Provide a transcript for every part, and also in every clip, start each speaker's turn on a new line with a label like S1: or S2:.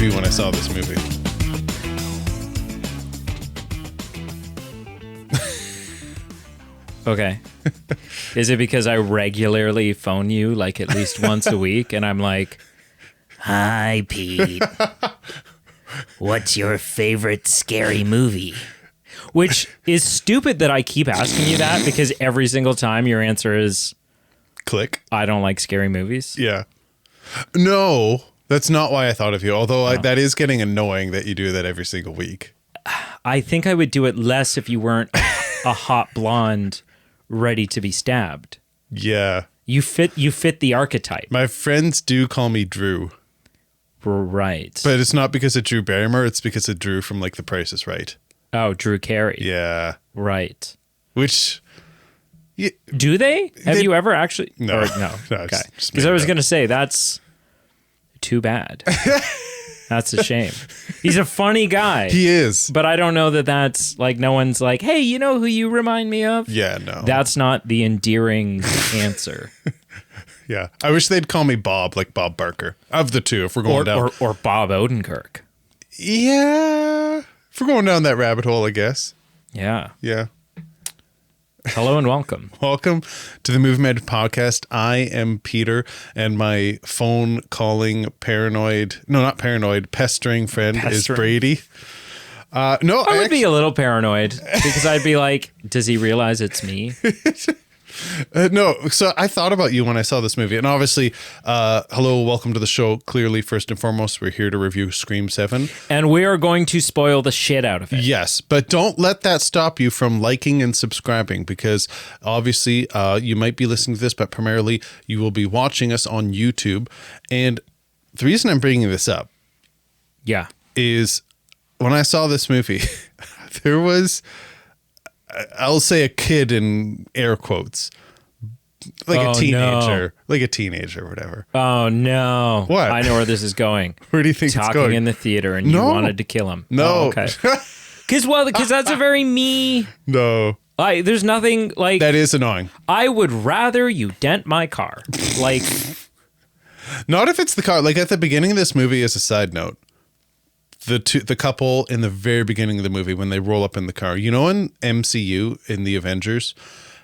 S1: you when I saw this movie.
S2: Okay. Is it because I regularly phone you like at least once a week and I'm like, "Hi, Pete. What's your favorite scary movie?" Which is stupid that I keep asking you that because every single time your answer is,
S1: Click.
S2: "I don't like scary movies."
S1: Yeah. No, that's not why I thought of you. Although that is getting annoying that you do that every single week.
S2: I think I would do it less if you weren't a hot blonde ready to be stabbed.
S1: Yeah.
S2: You fit the archetype.
S1: My friends do call me Drew.
S2: Right.
S1: But it's not because of Drew Barrymore. It's because of Drew from like The Price is Right.
S2: Oh, Drew Carey.
S1: Yeah.
S2: Right.
S1: Which...
S2: Do they? Have you ever actually?
S1: No.
S2: No.
S1: No,
S2: Okay.
S1: just
S2: Because I was going to say, that's too bad. That's a shame. He's a funny guy.
S1: He is.
S2: But I don't know that that's like, no one's like, "Hey, you know who you remind me of?"
S1: Yeah, no.
S2: That's not the endearing answer.
S1: Yeah. I wish they'd call me Bob, like Bob Barker. Of the two, if we're going down.
S2: Or Bob Odenkirk.
S1: Yeah. If we're going down that rabbit hole, I guess.
S2: Yeah.
S1: Yeah.
S2: Hello and welcome.
S1: Welcome to the Movie Med podcast. I am Peter, and my phone calling pestering friend is Brady. I
S2: would be a little paranoid because I'd be like, does he realize it's me?
S1: No, so I thought about you when I saw this movie, and obviously, hello, welcome to the show. Clearly, first and foremost, we're here to review Scream 7.
S2: And we are going to spoil the shit out of it.
S1: Yes, but don't let that stop you from liking and subscribing, because obviously, you might be listening to this, but primarily you will be watching us on YouTube. And the reason I'm bringing this up is when I saw this movie, there was... I'll say a kid in air quotes, like a teenager, or whatever.
S2: Oh no!
S1: What?
S2: I know where this is going.
S1: Where do you think it's going?
S2: Talking in the theater, and you wanted to kill him.
S1: No,
S2: oh, okay. Because that's a very me.
S1: No,
S2: there's nothing like
S1: that is annoying.
S2: I would rather you dent my car. Like,
S1: not if it's the car. Like at the beginning of this movie, as a side note. The couple in the very beginning of the movie when they roll up in the car, you know, in MCU in the Avengers,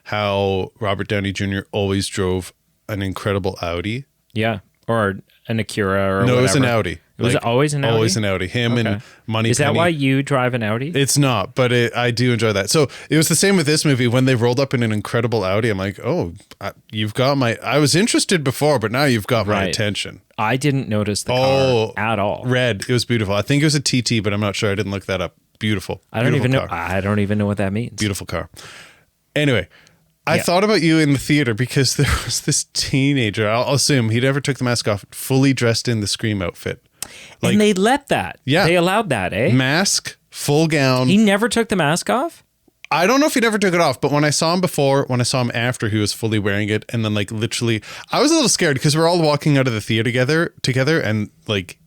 S1: how Robert Downey Jr. always drove an incredible Audi.
S2: Yeah, or an Acura or
S1: no,
S2: whatever.
S1: It was an Audi.
S2: Was it always an Audi?
S1: Always an Audi. Him and Moneypenny.
S2: Is that why you drive an Audi?
S1: It's not, but I do enjoy that. So it was the same with this movie. When they rolled up in an incredible Audi, I'm like, oh, you've got my... I was interested before, but now you've got my attention.
S2: I didn't notice the car at all.
S1: Red. It was beautiful. I think it was a TT, but I'm not sure. I didn't look that up. Beautiful.
S2: I don't
S1: Beautiful
S2: even know. I don't even know what that means.
S1: Beautiful car. Anyway, I thought about you in the theater because there was this teenager. I'll assume he never took the mask off, fully dressed in the Scream outfit.
S2: Like, and they let that.
S1: Yeah.
S2: They allowed that, eh?
S1: Mask, full gown.
S2: He never took the mask off?
S1: I don't know if he never took it off, but when I saw him before, when I saw him after, he was fully wearing it. And then like literally, I was a little scared because we're all walking out of the theater together and like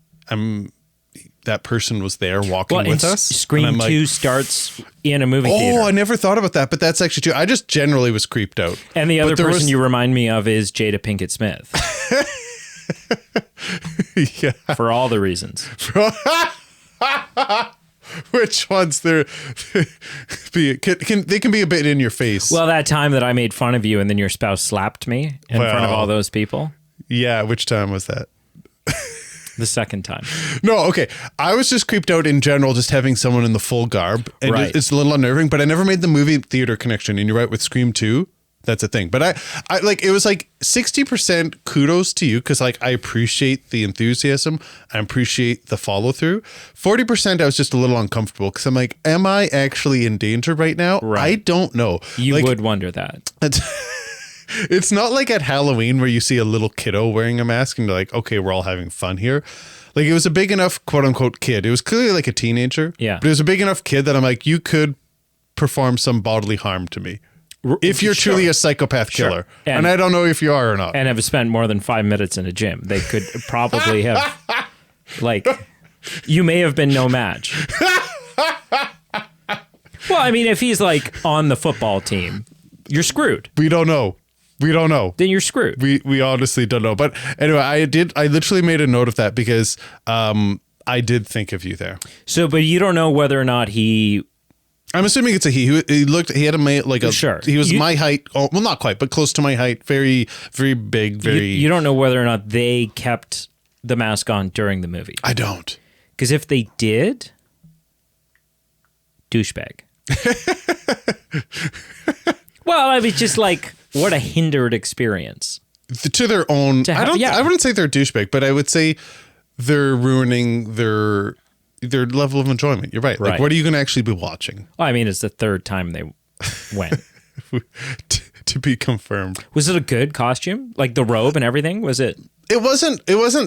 S1: that person was there walking with us.
S2: Scream 2 starts in a movie theater.
S1: Oh, I never thought about that, but that's actually true. I just generally was creeped out.
S2: And the other person you remind me of is Jada Pinkett Smith.
S1: Yeah.
S2: For all the reasons.
S1: Which ones they can be a bit in your face.
S2: Well, that time that I made fun of you and then your spouse slapped me in front of all those people.
S1: Yeah, which time was that?
S2: The second time.
S1: No, okay. I was just creeped out in general, just having someone in the full garb. And it's a little unnerving, but I never made the movie theater connection. And you're right, with Scream 2, that's a thing. But I like, it was like 60% kudos to you because like I appreciate the enthusiasm. I appreciate the follow through. 40% I was just a little uncomfortable because I'm like, am I actually in danger right now? Right. I don't know.
S2: You would wonder that.
S1: It's not like at Halloween where you see a little kiddo wearing a mask and you're like, okay, we're all having fun here. Like it was a big enough quote unquote kid. It was clearly like a teenager.
S2: Yeah.
S1: But it was a big enough kid that I'm like, you could perform some bodily harm to me. If you're truly a psychopath killer. And I don't know if you are or not.
S2: And have spent more than 5 minutes in a gym. They could probably have, like, you may have been no match. Well, I mean, if he's like on the football team, you're screwed.
S1: We don't know.
S2: Then you're screwed.
S1: We honestly don't know. But anyway, I literally made a note of that because I I did think of you there.
S2: So, but you don't know whether or not
S1: I'm assuming it's a he. He had a
S2: Sure.
S1: He was my height. Oh, well, not quite, but close to my height. Very, very big. Very.
S2: You don't know whether or not they kept the mask on during the movie.
S1: I don't.
S2: Because if they did, douchebag. Well, I mean, just like what a hindered experience.
S1: To their own. I wouldn't say they're douchebag, but I would say they're ruining their level of enjoyment. You're right. Like, what are you going to actually be watching?
S2: Well, I mean, it's the third time they went.
S1: to be confirmed.
S2: Was it a good costume? Like the robe and everything? Was it?
S1: It wasn't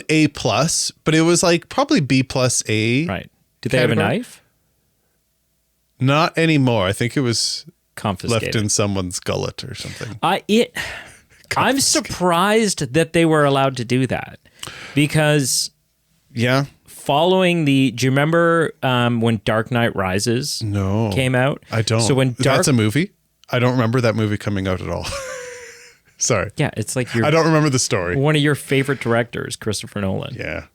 S1: A+, but it was like probably B+ A.
S2: Right. Did they have a knife?
S1: Not anymore. I think it was
S2: Confiscated.
S1: left in someone's gullet or something.
S2: I'm surprised that they were allowed to do that because following do you remember when Dark Knight Rises came out?
S1: I don't.
S2: So when
S1: that's a movie? I don't remember that movie coming out at all. Sorry.
S2: Yeah, it's like
S1: I don't remember the story.
S2: One of your favorite directors, Christopher Nolan.
S1: Yeah.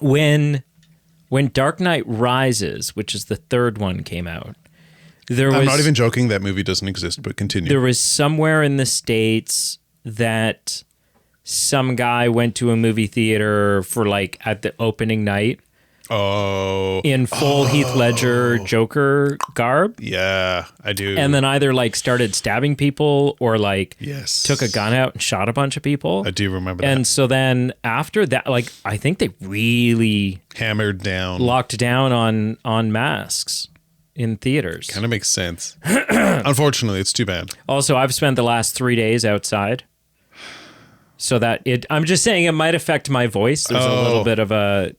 S2: When Dark Knight Rises, which is the third one, came out,
S1: I'm not even joking. That movie doesn't exist, but continue.
S2: There was somewhere in the States that some guy went to a movie theater for like at the opening night.
S1: Oh.
S2: In full Heath Ledger Joker garb.
S1: Yeah, I do.
S2: And then either like started stabbing people or like took a gun out and shot a bunch of people.
S1: I do remember that.
S2: And so then after that, like I think they really
S1: hammered down,
S2: locked down on masks in theaters.
S1: Kind of makes sense. Unfortunately, it's too bad.
S2: Also, I've spent the last 3 days outside. So that I'm just saying it might affect my voice. There's a little bit of a,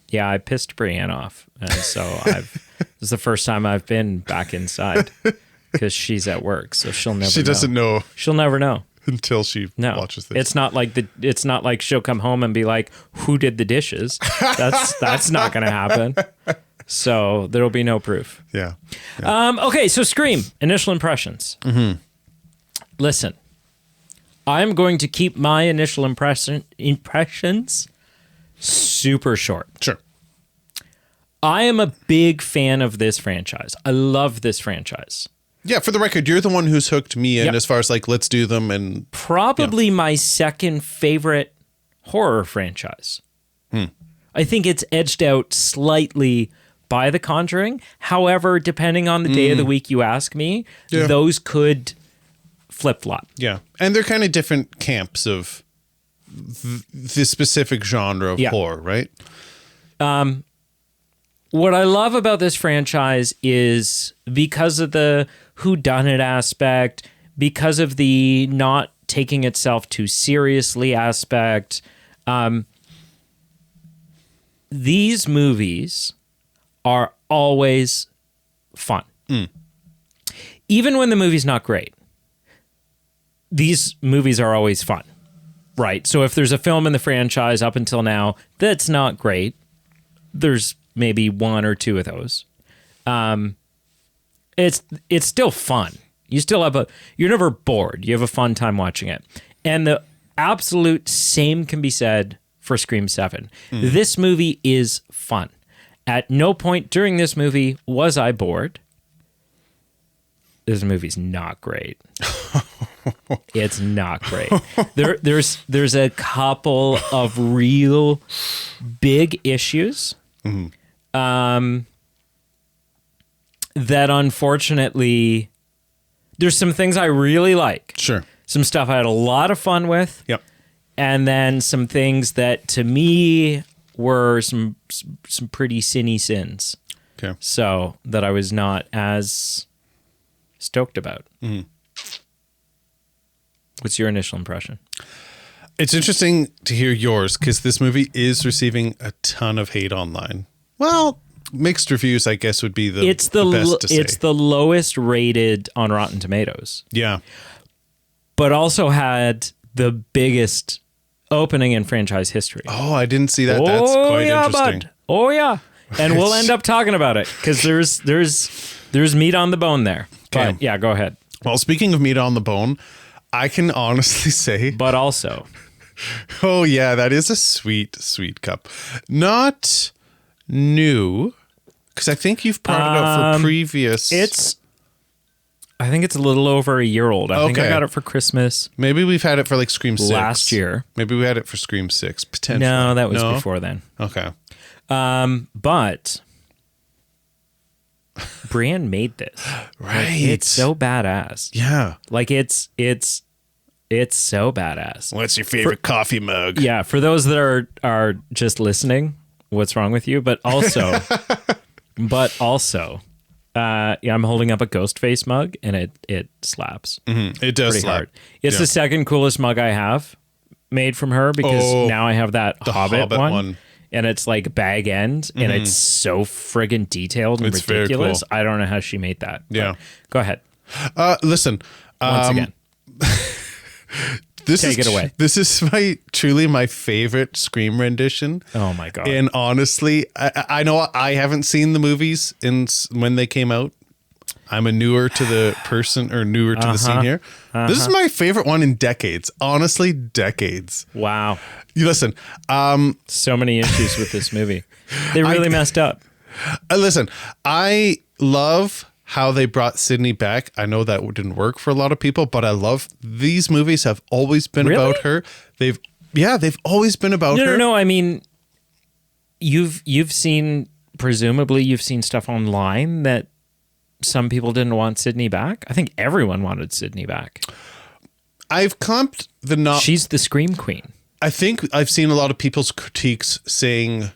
S2: yeah, I pissed Brienne off. And so this is the first time I've been back inside because she's at work. So she'll never know.
S1: She doesn't know.
S2: She'll never know.
S1: Until she watches this.
S2: It's not like she'll come home and be like, who did the dishes? That's not going to happen. So there'll be no proof.
S1: Yeah.
S2: Okay, so Scream, initial impressions.
S1: Mm-hmm.
S2: Listen, I'm going to keep my initial impressions super short.
S1: Sure.
S2: I am a big fan of this franchise. I love this franchise.
S1: Yeah, for the record, you're the one who's hooked me in as far as like, let's do them. And
S2: probably my second favorite horror franchise. I think it's edged out slightly by The Conjuring. However, depending on the day of the week you ask me, those could flip-flop.
S1: Yeah, and they're kind of different camps of the specific genre of horror, right?
S2: What I love about this franchise is because of the whodunit aspect, because of the not taking itself too seriously aspect, these movies are always fun. Even when the movie's not great, these movies are always fun, right? So if there's a film in the franchise up until now that's not great, there's maybe one or two of those. It's still fun. You're never bored. You have a fun time watching it. And the absolute same can be said for Scream 7. This movie is fun. At no point during this movie was I bored. This movie's not great. It's not great. There's a couple of real big issues that unfortunately, there's some things I really like.
S1: Sure.
S2: Some stuff I had a lot of fun with.
S1: Yep.
S2: And then some things that to me were some pretty sinny sins.
S1: Okay.
S2: So that I was not as stoked about. What's your initial impression?
S1: It's interesting to hear yours because this movie is receiving a ton of hate online. Well, mixed reviews, I guess, would be the best to say.
S2: It's the lowest rated on Rotten Tomatoes.
S1: Yeah.
S2: But also had the biggest opening in franchise history.
S1: Oh, I didn't see that. That's quite interesting.
S2: Bud. Oh, yeah. And we'll end up talking about it because there's meat on the bone there.
S1: Okay.
S2: But yeah, go ahead.
S1: Well, speaking of meat on the bone, I can honestly say...
S2: But also...
S1: Oh, yeah, that is a sweet, sweet cup. Not new, because I think you've brought it up for previous.
S2: I think it's a little over a year old. I think I
S1: Okay.
S2: got it for Christmas
S1: Maybe we've had it for like Scream 6.
S2: last year.
S1: Maybe we had it for Scream 6, potentially.
S2: No, that was before then.
S1: Okay.
S2: But Brienne made this.
S1: Right.
S2: Like, it's so badass.
S1: Yeah.
S2: Like it's so badass.
S1: What's your favorite coffee mug?
S2: Yeah, for those that are just listening, what's wrong with you? But also, yeah, I'm holding up a Ghostface mug, and it slaps.
S1: It does
S2: pretty
S1: slap.
S2: hard. It's the second coolest mug I have made from her, because now I have that Hobbit one. And it's like bag end, and it's so friggin' detailed and
S1: It's very
S2: ridiculous.
S1: cool.
S2: I don't know how she made that.
S1: Yeah.
S2: Go ahead.
S1: Listen.
S2: Once again. Take it away.
S1: This is truly my favorite Scream rendition.
S2: Oh my God.
S1: And honestly, I know I haven't seen the movies when they came out. I'm a newer to the person, or newer to the scene here. This is my favorite one in decades. Honestly, decades.
S2: Wow.
S1: You listen.
S2: So many issues with this movie. They really messed up.
S1: Listen, I love how they brought Sydney back. I know that didn't work for a lot of people, but I love these movies have always been about her. They've always been about her.
S2: No. I mean, you've seen, presumably you've seen stuff online that some people didn't want Sydney back. I think everyone wanted Sydney back.
S1: I've comped the
S2: She's the Scream Queen.
S1: I think I've seen a lot of people's critiques saying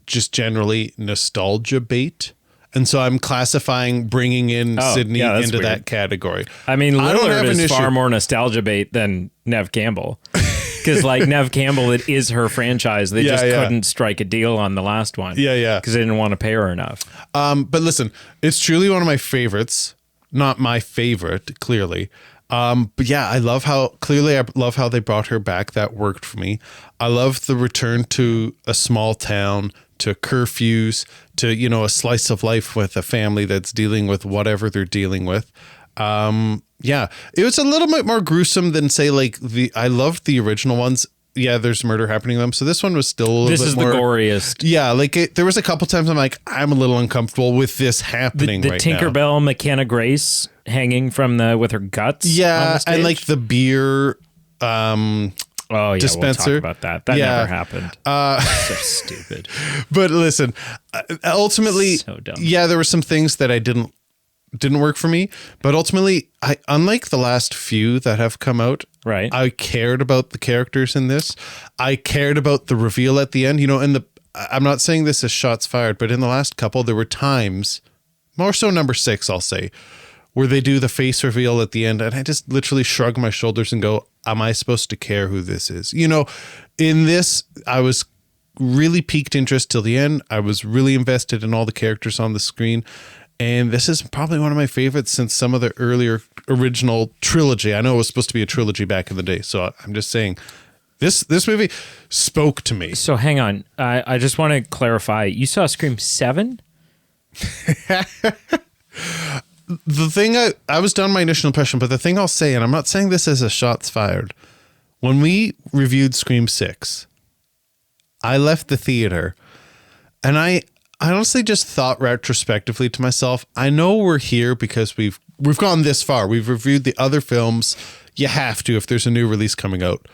S1: just generally nostalgia bait. And so I'm classifying bringing in Sydney into
S2: weird.
S1: That category.
S2: I mean,
S1: I don't have
S2: Lillard
S1: an
S2: is
S1: issue.
S2: far more nostalgia bait than Nev Campbell. Because like Nev Campbell, it is her franchise. They just couldn't strike a deal on the last one.
S1: Yeah.
S2: Because they didn't want to pay her enough.
S1: But listen, it's truly one of my favorites. Not my favorite, clearly. But yeah, I love how they brought her back. That worked for me. I love the return to a small town, to curfews, to, a slice of life with a family that's dealing with whatever they're dealing with. Yeah, it was a little bit more gruesome than say like I loved the original ones. Yeah, there's murder happening to them. So this one was still a little bit more.
S2: This is the goriest.
S1: Yeah, like there was a couple times I'm like, I'm a little uncomfortable with this happening
S2: the
S1: right now.
S2: Tinkerbell McKenna Grace hanging from with her guts.
S1: Yeah,
S2: on the stage.
S1: and like the beer dispenser.
S2: We'll talk about that. That never happened. So stupid.
S1: But listen, ultimately,
S2: So dumb.
S1: Yeah, there were some things that I didn't work for me, but ultimately, unlike the last few that have come out,
S2: right?
S1: I cared about the characters in this. I cared about the reveal at the end. I'm not saying this as shots fired, but in the last couple, there were times, more so number 6, I'll say, where they do the face reveal at the end, and I just literally shrug my shoulders and go, am I supposed to care who this is? In this, I was really piqued interest till the end. I was really invested in all the characters on the screen. And this is probably one of my favorites since some of the earlier original trilogy. I know it was supposed to be a trilogy back in the day. So I'm just saying this movie spoke to me.
S2: So hang on. I just want to clarify. You saw Scream 7?
S1: The thing I was done my initial impression, but the thing I'll say, and I'm not saying this as a shots fired, when we reviewed Scream 6, I left the theater and I honestly just thought retrospectively to myself, I know we're here because we've gone this far. We've reviewed the other films. You have to if there's a new release coming out.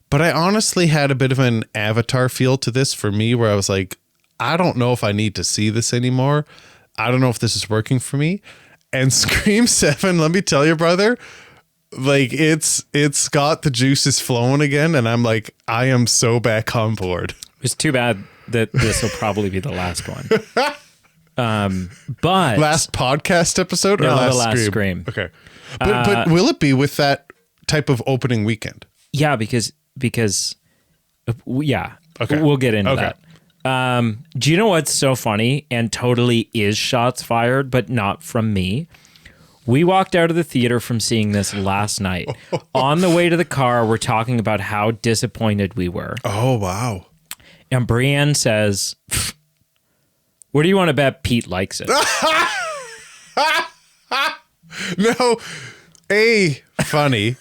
S1: But I honestly had a bit of an Avatar feel to this for me, where I was like, I don't know if I need to see this anymore. I don't know if this is working for me. And Scream 7, let me tell you, brother, like it's got the juices flowing again. And I'm like, I am so back on board.
S2: It's too bad that this will probably be the last one. But
S1: last podcast episode or
S2: no,
S1: last,
S2: the last
S1: Scream? Okay. But will it be with that type of opening weekend?
S2: Yeah, because yeah.
S1: Okay.
S2: We'll get into that. Do you know what's so funny and totally is shots fired, but not from me? We walked out of the theater from seeing this last night. On the way to the car, we're talking about how disappointed we were.
S1: Oh, wow.
S2: And Brienne says, "What do you want to bet Pete likes it?"
S1: No, funny.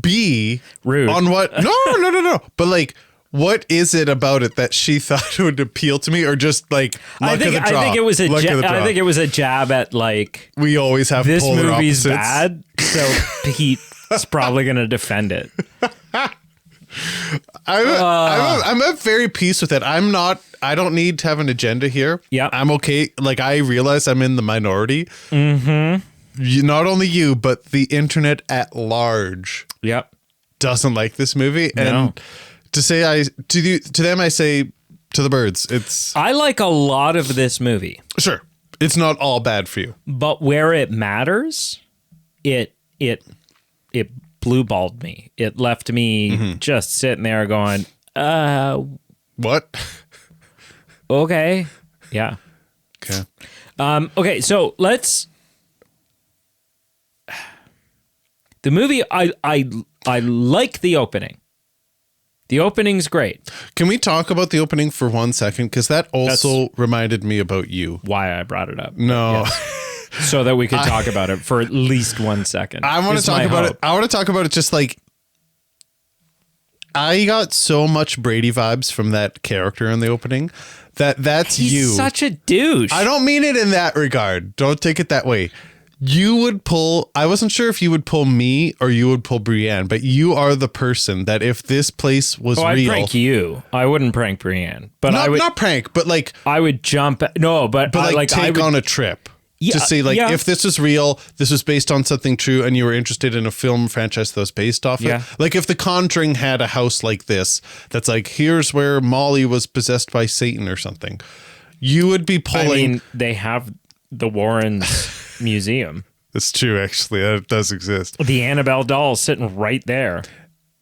S1: B,
S2: Rude.
S1: on what? No. But like, what is it about it that she thought would appeal to me, or just like luck of the draw?
S2: I think it was a
S1: Luck of the draw.
S2: I think it was a jab at like
S1: We always have
S2: this
S1: polar
S2: movie's
S1: opposites.
S2: bad, so Pete's probably going to defend it.
S1: I'm at very peace with it. I don't need to have an agenda here.
S2: Yeah.
S1: I'm okay. Like, I realize I'm in the minority. Not only you, but the internet at large
S2: Yep.
S1: doesn't like this movie.
S2: No.
S1: And to them, I say to the birds, it's
S2: I like a lot of this movie,
S1: sure. It's not all bad for you.
S2: but where it matters, it blue balled me. It left me just sitting there going,
S1: What?
S2: okay. Yeah.
S1: Okay.
S2: Okay, so let's. The movie, I like the opening. The opening's great.
S1: Can we talk about the opening for 1 second? Because that also reminded me about you.
S2: Why I brought it up.
S1: No.
S2: So that we could talk about it for at least 1 second.
S1: I want to talk about it. I want to talk about it just like I got so much Brady vibes from that character in the opening that's
S2: He's
S1: you.
S2: such a douche.
S1: I don't mean it in that regard. Don't take it that way. You would pull, I wasn't sure if you would pull me or you would pull Brienne, but you are the person that if this place was
S2: I'd
S1: real.
S2: prank you. I wouldn't prank Brienne. But I would
S1: not prank, but like,
S2: I would jump. No, but I,
S1: like
S2: I
S1: take
S2: would,
S1: on a trip.
S2: Yeah,
S1: to say like,
S2: yeah.
S1: if this was real, this was based on something true, and you were interested in a film franchise that was based off
S2: Yeah.
S1: it. Like if The Conjuring had a house like this, that's like, here's where Molly was possessed by Satan or something. You would be pulling.
S2: I mean, they have the Warrens Museum.
S1: It's true, actually. That does exist.
S2: The Annabelle doll sitting right there.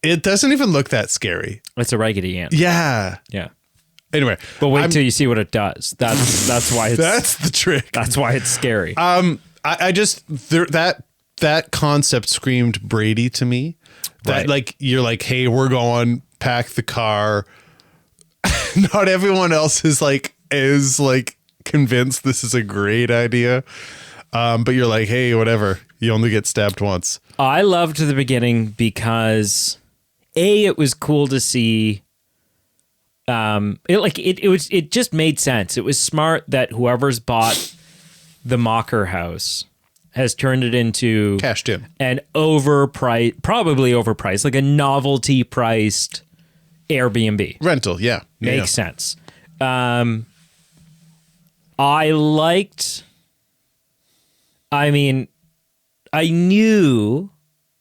S1: It doesn't even look that scary.
S2: It's a Raggedy Ann.
S1: Yeah.
S2: Yeah.
S1: Anyway.
S2: But wait till you see what it does. That's why it's
S1: That's the trick.
S2: that's why it's scary.
S1: I just that concept screamed Brady to me. That
S2: Right.
S1: like you're like, hey, we're going, pack the car. Not everyone else is like convinced this is a great idea. But you're like, hey, whatever. You only get stabbed once.
S2: I loved the beginning because it was cool to see. It just made sense. It was smart that whoever's bought the Mocker house has turned it into
S1: Cashed in.
S2: an probably overpriced, like a novelty priced Airbnb.
S1: Rental, yeah.
S2: Makes sense. I liked. I mean, I knew,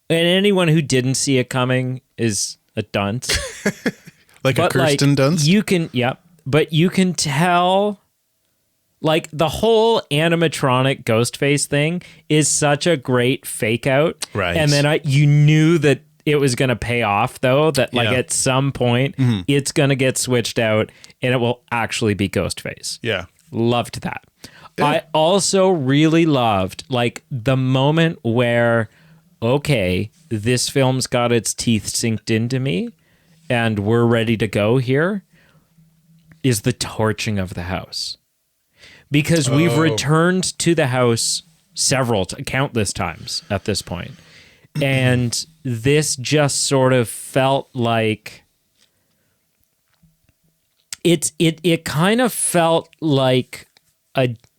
S2: and anyone who didn't see it coming is a dunce.
S1: Like a Kirsten Dunst?
S2: You can, but you can tell, like, the whole animatronic Ghostface thing is such a great fake out.
S1: Right.
S2: And then you knew that it was going to pay off, though, that, like,
S1: Yeah.
S2: at some point, it's going to get switched out and it will actually be Ghostface.
S1: Yeah.
S2: Loved that. I also really loved like the moment where, okay, this film's got its teeth synced into me and we're ready to go here, is the torching of the house. Because we've returned to the house countless times at this point. And this just sort of felt like it kind of felt like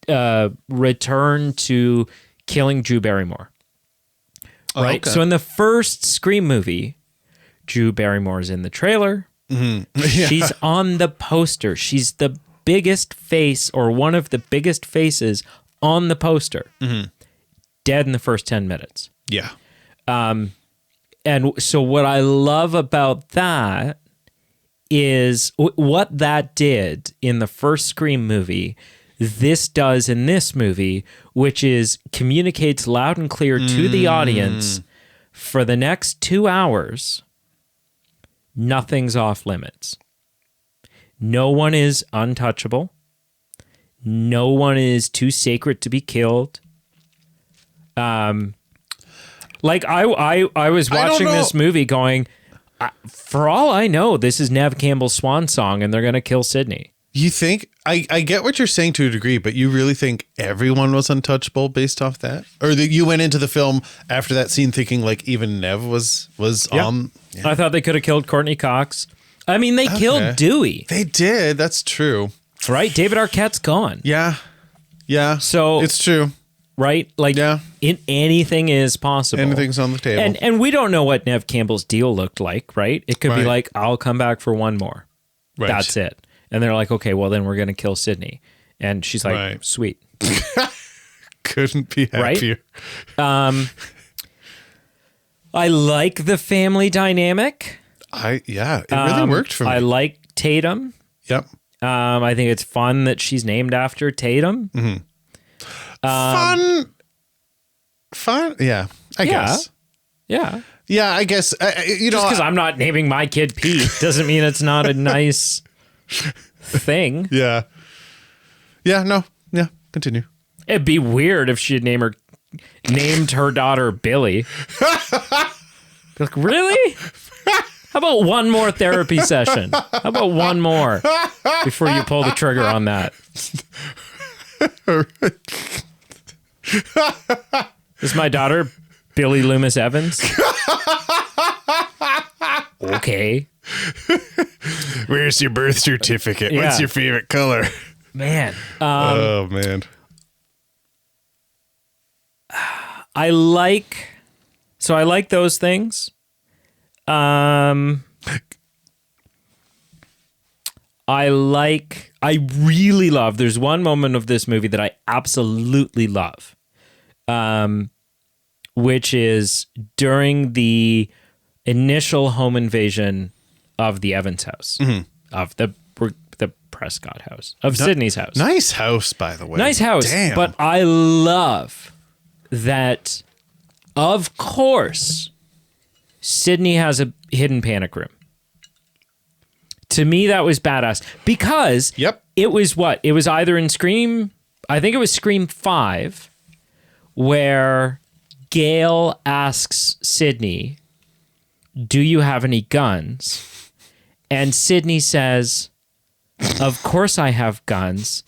S2: a return to killing Drew Barrymore. Right?
S1: Okay.
S2: So in the first Scream movie, Drew Barrymore's in the trailer.
S1: Yeah.
S2: She's on the poster. She's the biggest face or one of the biggest faces on the poster. Dead in the first 10 minutes.
S1: Yeah.
S2: And so what I love about that is what that did in the first Scream movie, this does in this movie, which is communicates loud and clear to the audience for the next 2 hours, nothing's off limits. No one is untouchable. No one is too sacred to be killed. Like I was watching this movie going, for all I know, this is Nev Campbell's swan song and they're going to kill Sydney.
S1: You think I get what you're saying to a degree, but you really think everyone was untouchable based off that, or that you went into the film after that scene thinking like even Nev was on?
S2: Yeah. I thought they could have killed Courtney Cox. I mean, they killed Dewey.
S1: They did. That's true.
S2: Right? David Arquette's gone.
S1: Yeah. Yeah.
S2: So
S1: it's true.
S2: Right? Like, anything is possible.
S1: Anything's on the table.
S2: And we don't know what Nev Campbell's deal looked like, right? It could be like, I'll come back for one more. Right. That's it. And they're like, okay, well, then we're going to kill Sydney. And she's like, sweet.
S1: Couldn't be happier.
S2: Right? I like the family dynamic.
S1: It really worked for me.
S2: I like Tatum.
S1: Yep.
S2: I think it's fun that she's named after Tatum.
S1: Fun. Yeah, I guess.
S2: Yeah.
S1: Yeah, I guess. Just
S2: because I'm not naming my kid Pete doesn't mean it's not a nice thing.
S1: Yeah. Yeah, no. Yeah, continue.
S2: It'd be weird if she had named her daughter Billy. Like, really? How about one more therapy session? How about one more before you pull the trigger on that? Is my daughter Billy Loomis Evans? Okay.
S1: Where's your birth certificate?
S2: Yeah.
S1: What's your favorite color?
S2: Man.
S1: Oh, man.
S2: I like those things. I really love, there's one moment of this movie that I absolutely love, which is during the initial home invasion of the Evans house, of the Prescott house, of Sydney's house.
S1: Nice house, by the way.
S2: Nice house.
S1: Damn.
S2: But I love that, of course, Sydney has a hidden panic room. To me, that was badass because it was what? It was either in Scream, I think it was Scream 5, where Gail asks Sydney, do you have any guns? And Sydney says, of course I have guns.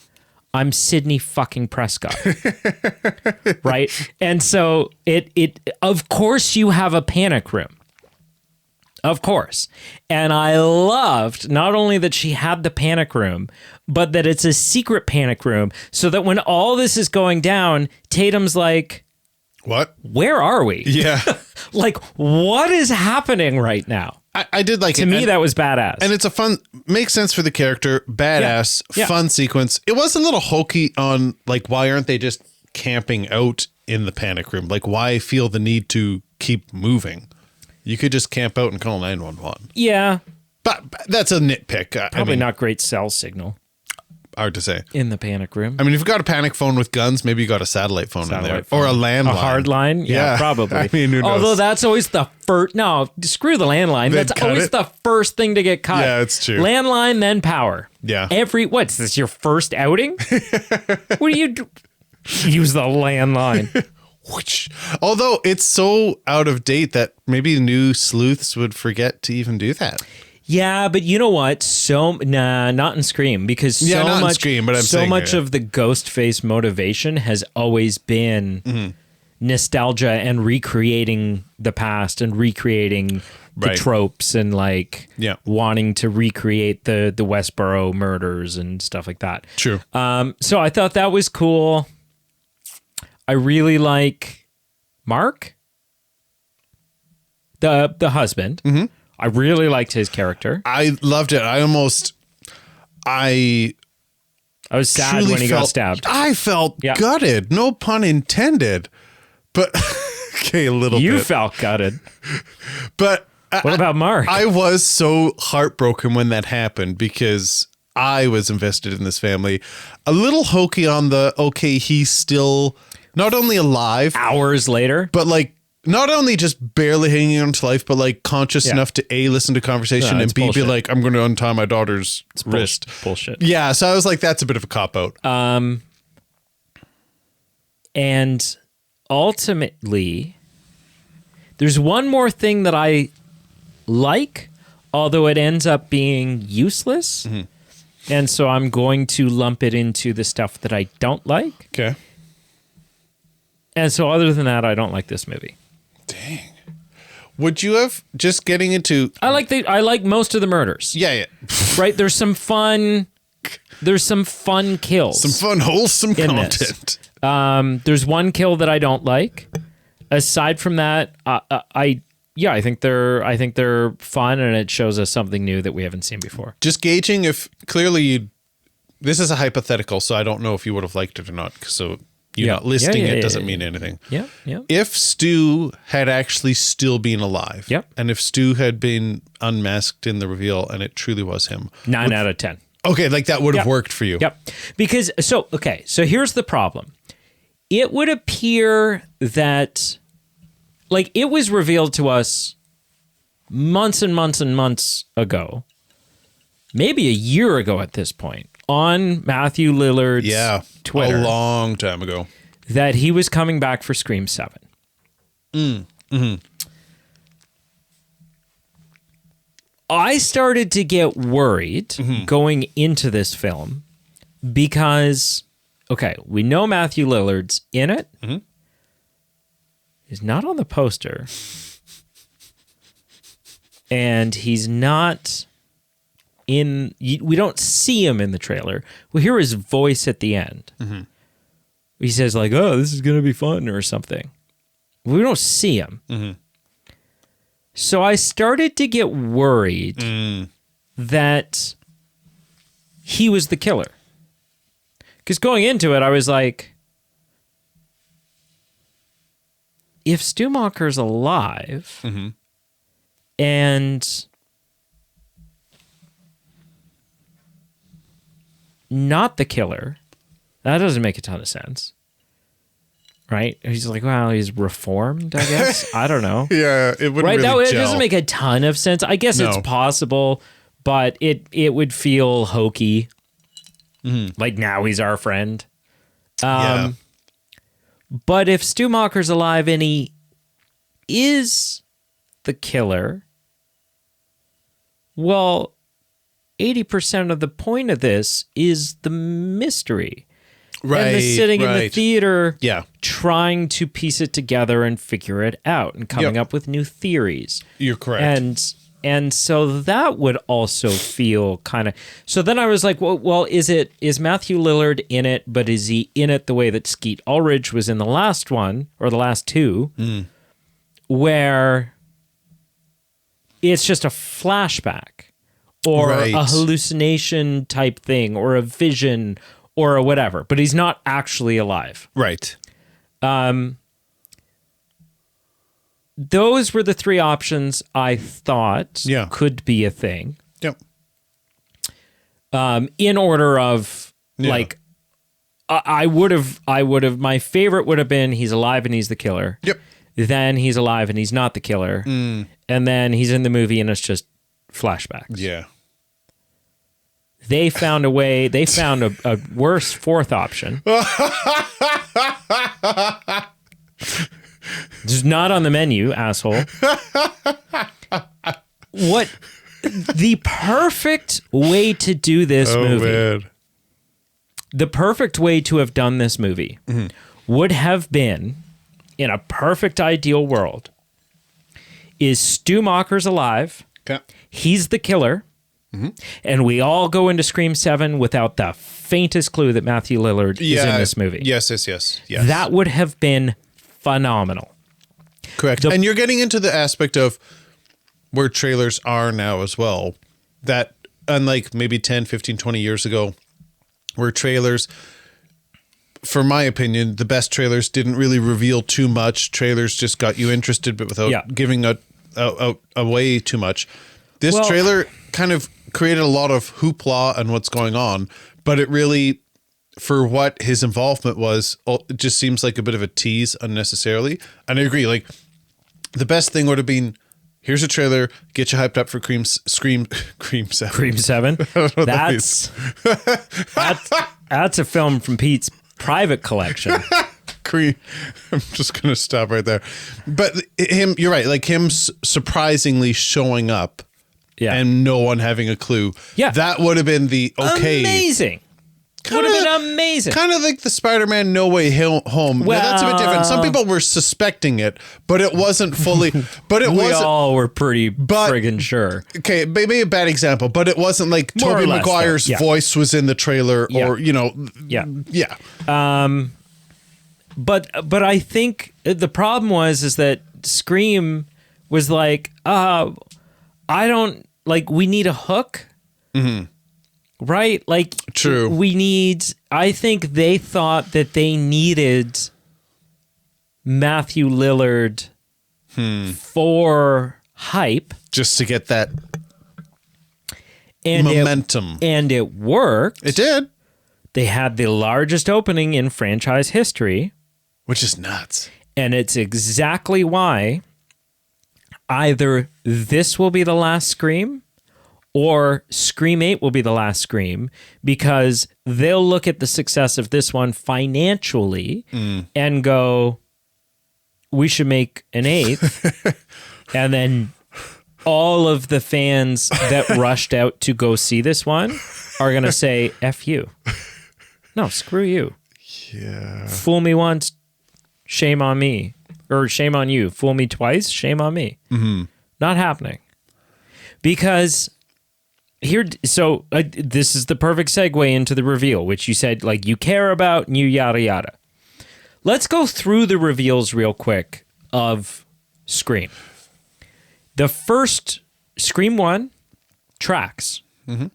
S2: I'm Sydney fucking Prescott. Right? And so it of course you have a panic room. Of course. And I loved not only that she had the panic room, but that it's a secret panic room so that when all this is going down, Tatum's like,
S1: what?
S2: Where are we?
S1: Yeah.
S2: Like, what is happening right now?
S1: I did like it.
S2: To me, that was badass.
S1: And it's a fun, makes sense for the character, badass, fun sequence. It was a little hokey on, like, why aren't they just camping out in the panic room? Like, why feel the need to keep moving? You could just camp out and call 911.
S2: Yeah.
S1: But that's a nitpick.
S2: Probably not great cell signal.
S1: Hard to say.
S2: In the panic room.
S1: I mean, if you've got a panic phone with guns, maybe you got a satellite phone in there. Or a landline.
S2: A hard line? Yeah, probably.
S1: I mean, who knows?
S2: Although that's always the first... No, screw the landline.
S1: They'd
S2: That's always the first thing to get cut.
S1: Yeah, it's true.
S2: Landline, then power.
S1: Yeah.
S2: What's this, your first outing? What do you do? Use the landline.
S1: Although it's so out of date that maybe new sleuths would forget to even do that.
S2: Yeah, but you know what? Not in Scream, because
S1: not in Scream, but I'm
S2: so
S1: saying
S2: much of the Ghostface motivation has always been nostalgia and recreating the past and recreating the tropes and like wanting to recreate the Westboro murders and stuff like that.
S1: True.
S2: So I thought that was cool. I really like Mark, the husband. Mm-hmm. I really liked his character.
S1: I loved it. I
S2: was sad when he got stabbed.
S1: I felt gutted. No pun intended. But okay, a little bit.
S2: You felt gutted.
S1: But
S2: what about Mark?
S1: I was so heartbroken when that happened because I was invested in this family. A little hokey on he's still not only alive
S2: hours later,
S1: but like not only just barely hanging on to life, but like conscious enough to A, listen to conversation, and B, be like, I'm going to untie my daughter's wrist.
S2: Bullshit.
S1: Yeah. So I was like, that's a bit of a cop out.
S2: And ultimately, there's one more thing that I like, although it ends up being useless. Mm-hmm. And so I'm going to lump it into the stuff that I don't like.
S1: Okay.
S2: And so other than that, I don't like this movie.
S1: Dang. Would you have just getting into?
S2: I like most of the murders.
S1: Yeah.
S2: Right? There's some fun kills.
S1: Some fun, wholesome content.
S2: There's one kill that I don't like. Aside from that, I think they're fun, and it shows us something new that we haven't seen before.
S1: Just gauging if clearly this is a hypothetical, so I don't know if you would have liked it or not. So you're not listing it doesn't mean anything.
S2: Yeah.
S1: If Stu had actually still been alive, and if Stu had been unmasked in the reveal, and it truly was him,
S2: 9 out of 10.
S1: Okay, like that would have worked for you.
S2: Yep. Because so here's the problem. It would appear that like it was revealed to us months and months and months ago, maybe a year ago at this point, on Matthew Lillard's Twitter.
S1: A long time ago.
S2: That he was coming back for Scream 7. I started to get worried going into this film because, okay, we know Matthew Lillard's in it. He's not on the poster. And he's not in... We don't see him in the trailer. We hear his voice at the end. He says like, oh, this is going to be fun or something. We don't see him. So I started to get worried that he was the killer. Because going into it, I was like, if Stu Macher's alive and not the killer, that doesn't make a ton of sense. Right? He's like, well, he's reformed, I guess. I don't know.
S1: Yeah, it wouldn't
S2: right?
S1: really
S2: It
S1: gel.
S2: doesn't make a ton of sense. I guess it's possible, but it would feel hokey. Like now he's our friend. But if Stu Macher's alive and he is the killer, well, 80% of the point of this is the mystery.
S1: Right,
S2: and the sitting in the theater trying to piece it together and figure it out and coming up with new theories.
S1: You're correct.
S2: And so that would also feel kind of... So then I was like, well, is Matthew Lillard in it, but is he in it the way that Skeet Ulrich was in the last one, or the last two, where it's just a flashback or a hallucination type thing or a vision or a whatever, but he's not actually alive.
S1: Right.
S2: Those were the three options I thought could be a thing.
S1: Yep.
S2: In order of like, I would have, my favorite would have been he's alive and he's the killer.
S1: Yep.
S2: Then he's alive and he's not the killer. And then he's in the movie and it's just flashbacks.
S1: Yeah.
S2: They found a way, they found a worse fourth option. Just not on the menu, asshole. What the perfect way to do this movie, man. The perfect way to have done this movie would have been, in a perfect ideal world, is Stu Macher's alive.
S1: Okay.
S2: He's the killer. And we all go into Scream 7 without the faintest clue that Matthew Lillard is in this movie.
S1: Yes.
S2: That would have been phenomenal.
S1: Correct. And you're getting into the aspect of where trailers are now as well. That unlike maybe 10, 15, 20 years ago, where trailers, for my opinion, the best trailers didn't really reveal too much. Trailers just got you interested, but without giving away too much. This trailer kind of created a lot of hoopla and what's going on, but it really, for what his involvement was, it just seems like a bit of a tease unnecessarily. And I agree, like, the best thing would have been, here's a trailer, get you hyped up for Scream 7.
S2: Cream 7? That's a film from Pete's private collection.
S1: I'm just going to stop right there. But him, you're right, like him surprisingly showing up and no one having a clue.
S2: Yeah.
S1: That would have been the okay.
S2: Amazing. Would have been amazing.
S1: Kind of like the Spider-Man No Way Home. Well, now, that's a bit different. Some people were suspecting it, but it wasn't fully. But it wasn't. We
S2: all were pretty friggin' sure.
S1: Okay, maybe a bad example, but it wasn't like Tobey Maguire's voice was in the trailer, or
S2: Yeah. But I think the problem is that Scream was like, I don't like. We need a hook. Mm-hmm. Right? Like,
S1: true.
S2: I think they thought that they needed Matthew Lillard for hype.
S1: Just to get that
S2: and
S1: momentum.
S2: And it worked.
S1: It did.
S2: They had the largest opening in franchise history.
S1: Which is nuts.
S2: And it's exactly why either this will be the last Scream, or Scream 8 will be the last Scream, because they'll look at the success of this one financially and go, we should make an 8th. And then all of the fans that rushed out to go see this one are going to say, F you. No, screw you.
S1: Yeah.
S2: Fool me once, shame on me. Or shame on you. Fool me twice, shame on me. Mm-hmm. Not happening. Because... this is the perfect segue into the reveal, which you said, like, you care about and you yada yada. Let's go through the reveals real quick of Scream. The first Scream 1 tracks. Mm-hmm.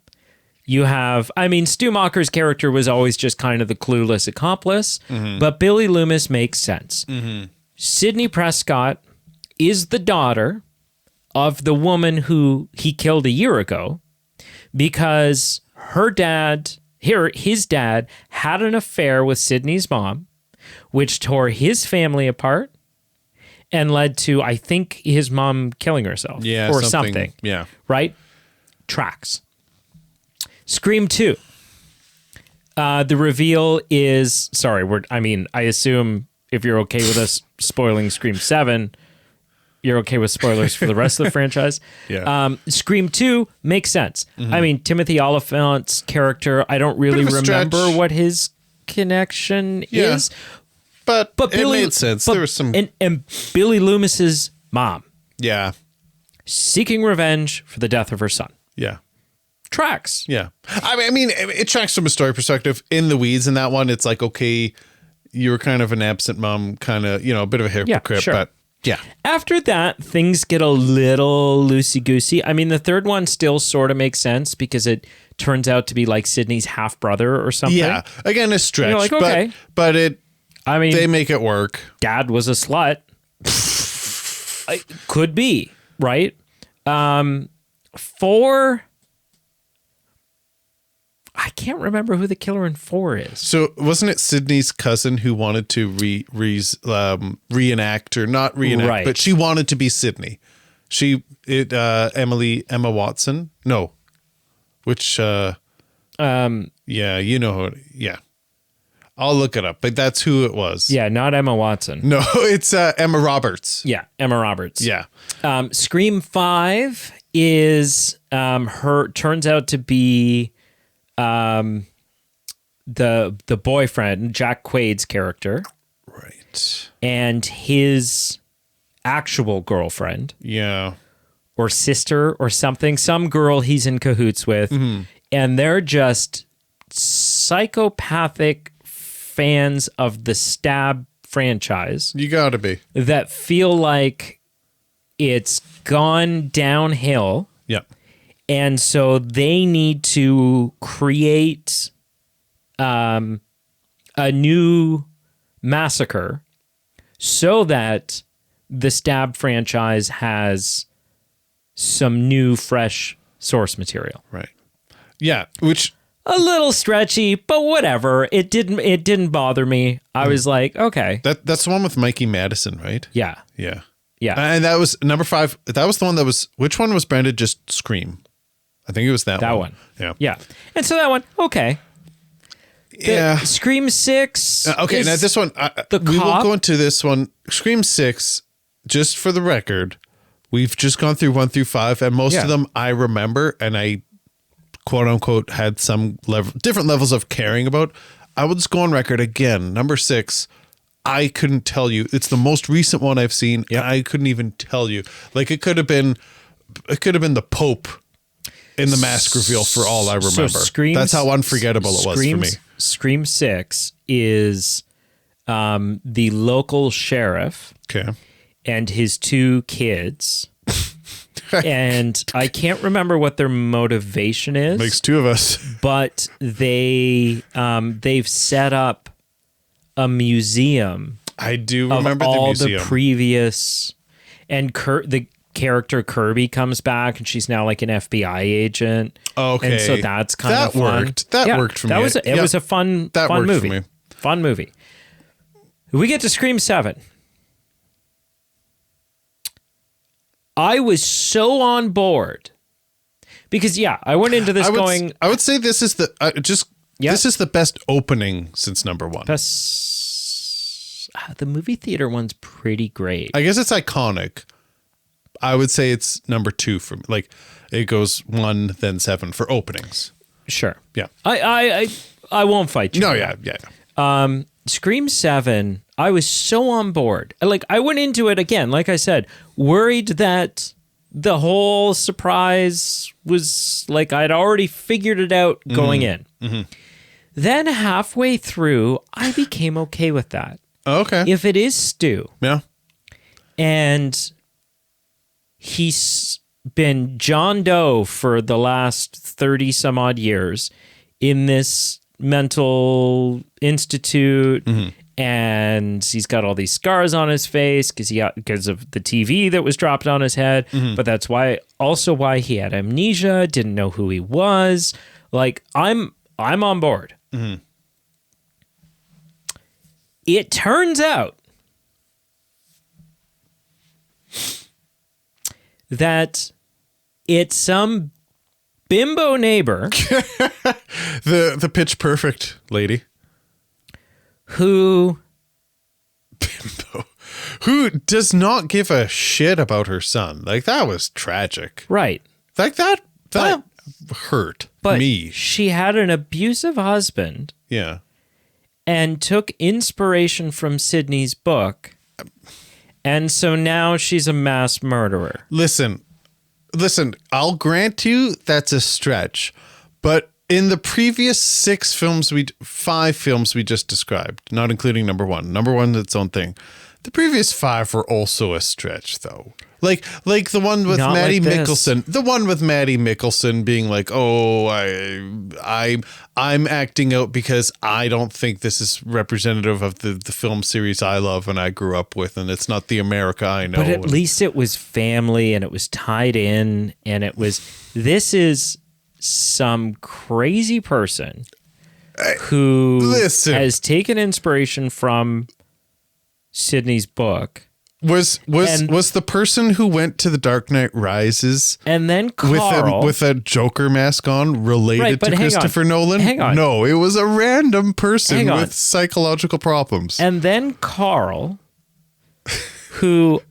S2: You have, Stu Macher's character was always just kind of the clueless accomplice, but Billy Loomis makes sense. Mm-hmm. Sidney Prescott is the daughter of the woman who he killed a year ago, because his dad had an affair with Sydney's mom, which tore his family apart and led to, I think, his mom killing herself or something.
S1: Yeah.
S2: Right? Tracks. Scream 2. The reveal is, I assume if you're okay with us spoiling Scream 7, you're okay with spoilers for the rest of the franchise.
S1: Yeah.
S2: Scream 2 makes sense. Mm-hmm. Timothy Oliphant's character, I don't really remember what his connection is.
S1: But Billy, it made sense. There was some...
S2: And Billy Loomis's mom.
S1: Yeah.
S2: Seeking revenge for the death of her son.
S1: Yeah.
S2: Tracks.
S1: Yeah. It tracks from a story perspective. In the weeds in that one, it's like, okay, you were kind of an absent mom, kind of, a bit of a hypocrite,
S2: sure.
S1: but... Yeah.
S2: After that, things get a little loosey-goosey. The third one still sort of makes sense because it turns out to be like Sydney's half-brother or something.
S1: Yeah. Again, a stretch.
S2: Like, okay.
S1: But they make it work.
S2: Dad was a slut. Could be, right? 4... I can't remember who the killer in 4 is.
S1: So wasn't it Sydney's cousin who wanted to reenact, or not reenact,
S2: right,
S1: but she wanted to be Sydney. Emma Watson? No. Which, yeah, yeah. I'll look it up, but that's who it was.
S2: Yeah, not Emma Watson.
S1: No, it's Emma Roberts.
S2: Yeah, Emma Roberts.
S1: Yeah.
S2: Scream 5 is turns out to be the boyfriend, Jack Quaid's character.
S1: Right.
S2: And his actual girlfriend.
S1: Yeah.
S2: Or sister or something. Some girl he's in cahoots with. Mm-hmm. And they're just psychopathic fans of the Stab franchise.
S1: You gotta be.
S2: That feel like it's gone downhill.
S1: Yep.
S2: And so they need to create a new massacre so that the Stab franchise has some new, fresh source material.
S1: Right. Yeah, which...
S2: a little stretchy, but whatever. It didn't bother me. I was like, okay.
S1: That's the one with Mikey Madison, right?
S2: Yeah.
S1: Yeah.
S2: Yeah.
S1: And that was number 5. That was the one that was... which one was branded just Scream? I think it was that one.
S2: Yeah. Yeah. And so that one, okay.
S1: Yeah.
S2: Scream 6.
S1: Okay, now this one, we will go into this one. Scream 6, just for the record, We've just gone through 1 through 5, and most
S2: Yeah.
S1: of them I remember, and I quote unquote had some different levels of caring about. I will just go on record again. Number 6, I couldn't tell you. It's the most recent one I've seen,
S2: Yep.
S1: and I couldn't even tell you. Like it could have been the Pope in the mask reveal for all I remember. That's how unforgettable it was for me.
S2: Scream 6 is the local sheriff
S1: Okay.
S2: and his 2 kids. And I can't remember what their motivation is.
S1: Makes 2 of us.
S2: But they've set up a museum
S1: I do
S2: of
S1: remember the
S2: all
S1: museum.
S2: the previous, and the character Kirby comes back, and she's now like an FBI agent.
S1: Okay.
S2: And so that's kind of fun.
S1: Worked. That worked for me.
S2: It was a fun
S1: worked
S2: movie.
S1: for me.
S2: Fun movie. We get to Scream 7. I was so on board because I went into this going.
S1: I would say this is the
S2: Yeah.
S1: this is the best opening since number 1.
S2: The movie theater one's pretty great.
S1: I guess it's iconic. I would say it's number 2 for me. Like it goes 1 then 7 for openings.
S2: Sure.
S1: Yeah.
S2: I won't fight you.
S1: No. Yeah.
S2: Scream 7, I was so on board. Like I went into it again, like I said, worried that the whole surprise was like I'd already figured it out going in. Mm-hmm. Then halfway through, I became okay with that.
S1: Okay.
S2: If it is Stu,
S1: Yeah.
S2: and he's been John Doe for the last 30 some odd years in this mental institute, and he's got all these scars on his face because of the TV that was dropped on his head. But that's why he had amnesia, didn't know who he was. Like I'm on board. It turns out that it's some bimbo neighbor
S1: The Pitch Perfect lady
S2: who
S1: does not give a shit about her son. Like that was tragic.
S2: right.
S1: Like that hurt
S2: But
S1: me.
S2: she had an abusive husband
S1: Yeah.
S2: and took inspiration from Sydney's book. And so now she's a mass murderer.
S1: Listen, I'll grant you that's a stretch, but in the previous 5 films we just described, not including number 1, its own thing. The previous 5 were also a stretch though. Like the one with
S2: Not
S1: Maddie
S2: like this.
S1: Mickelson being like, "Oh, I'm acting out because I don't think this is representative of the film series I love and I grew up with, and it's not the America I know."
S2: But at least it was family and it was tied in, and this is some crazy person who has taken inspiration from Sydney's book.
S1: Was the person who went to The Dark Knight Rises
S2: And then Carl
S1: with a Joker mask on related to Christopher Nolan?
S2: Hang on.
S1: No, it was a random person
S2: Hang on.
S1: with psychological problems.
S2: And then Carl, who,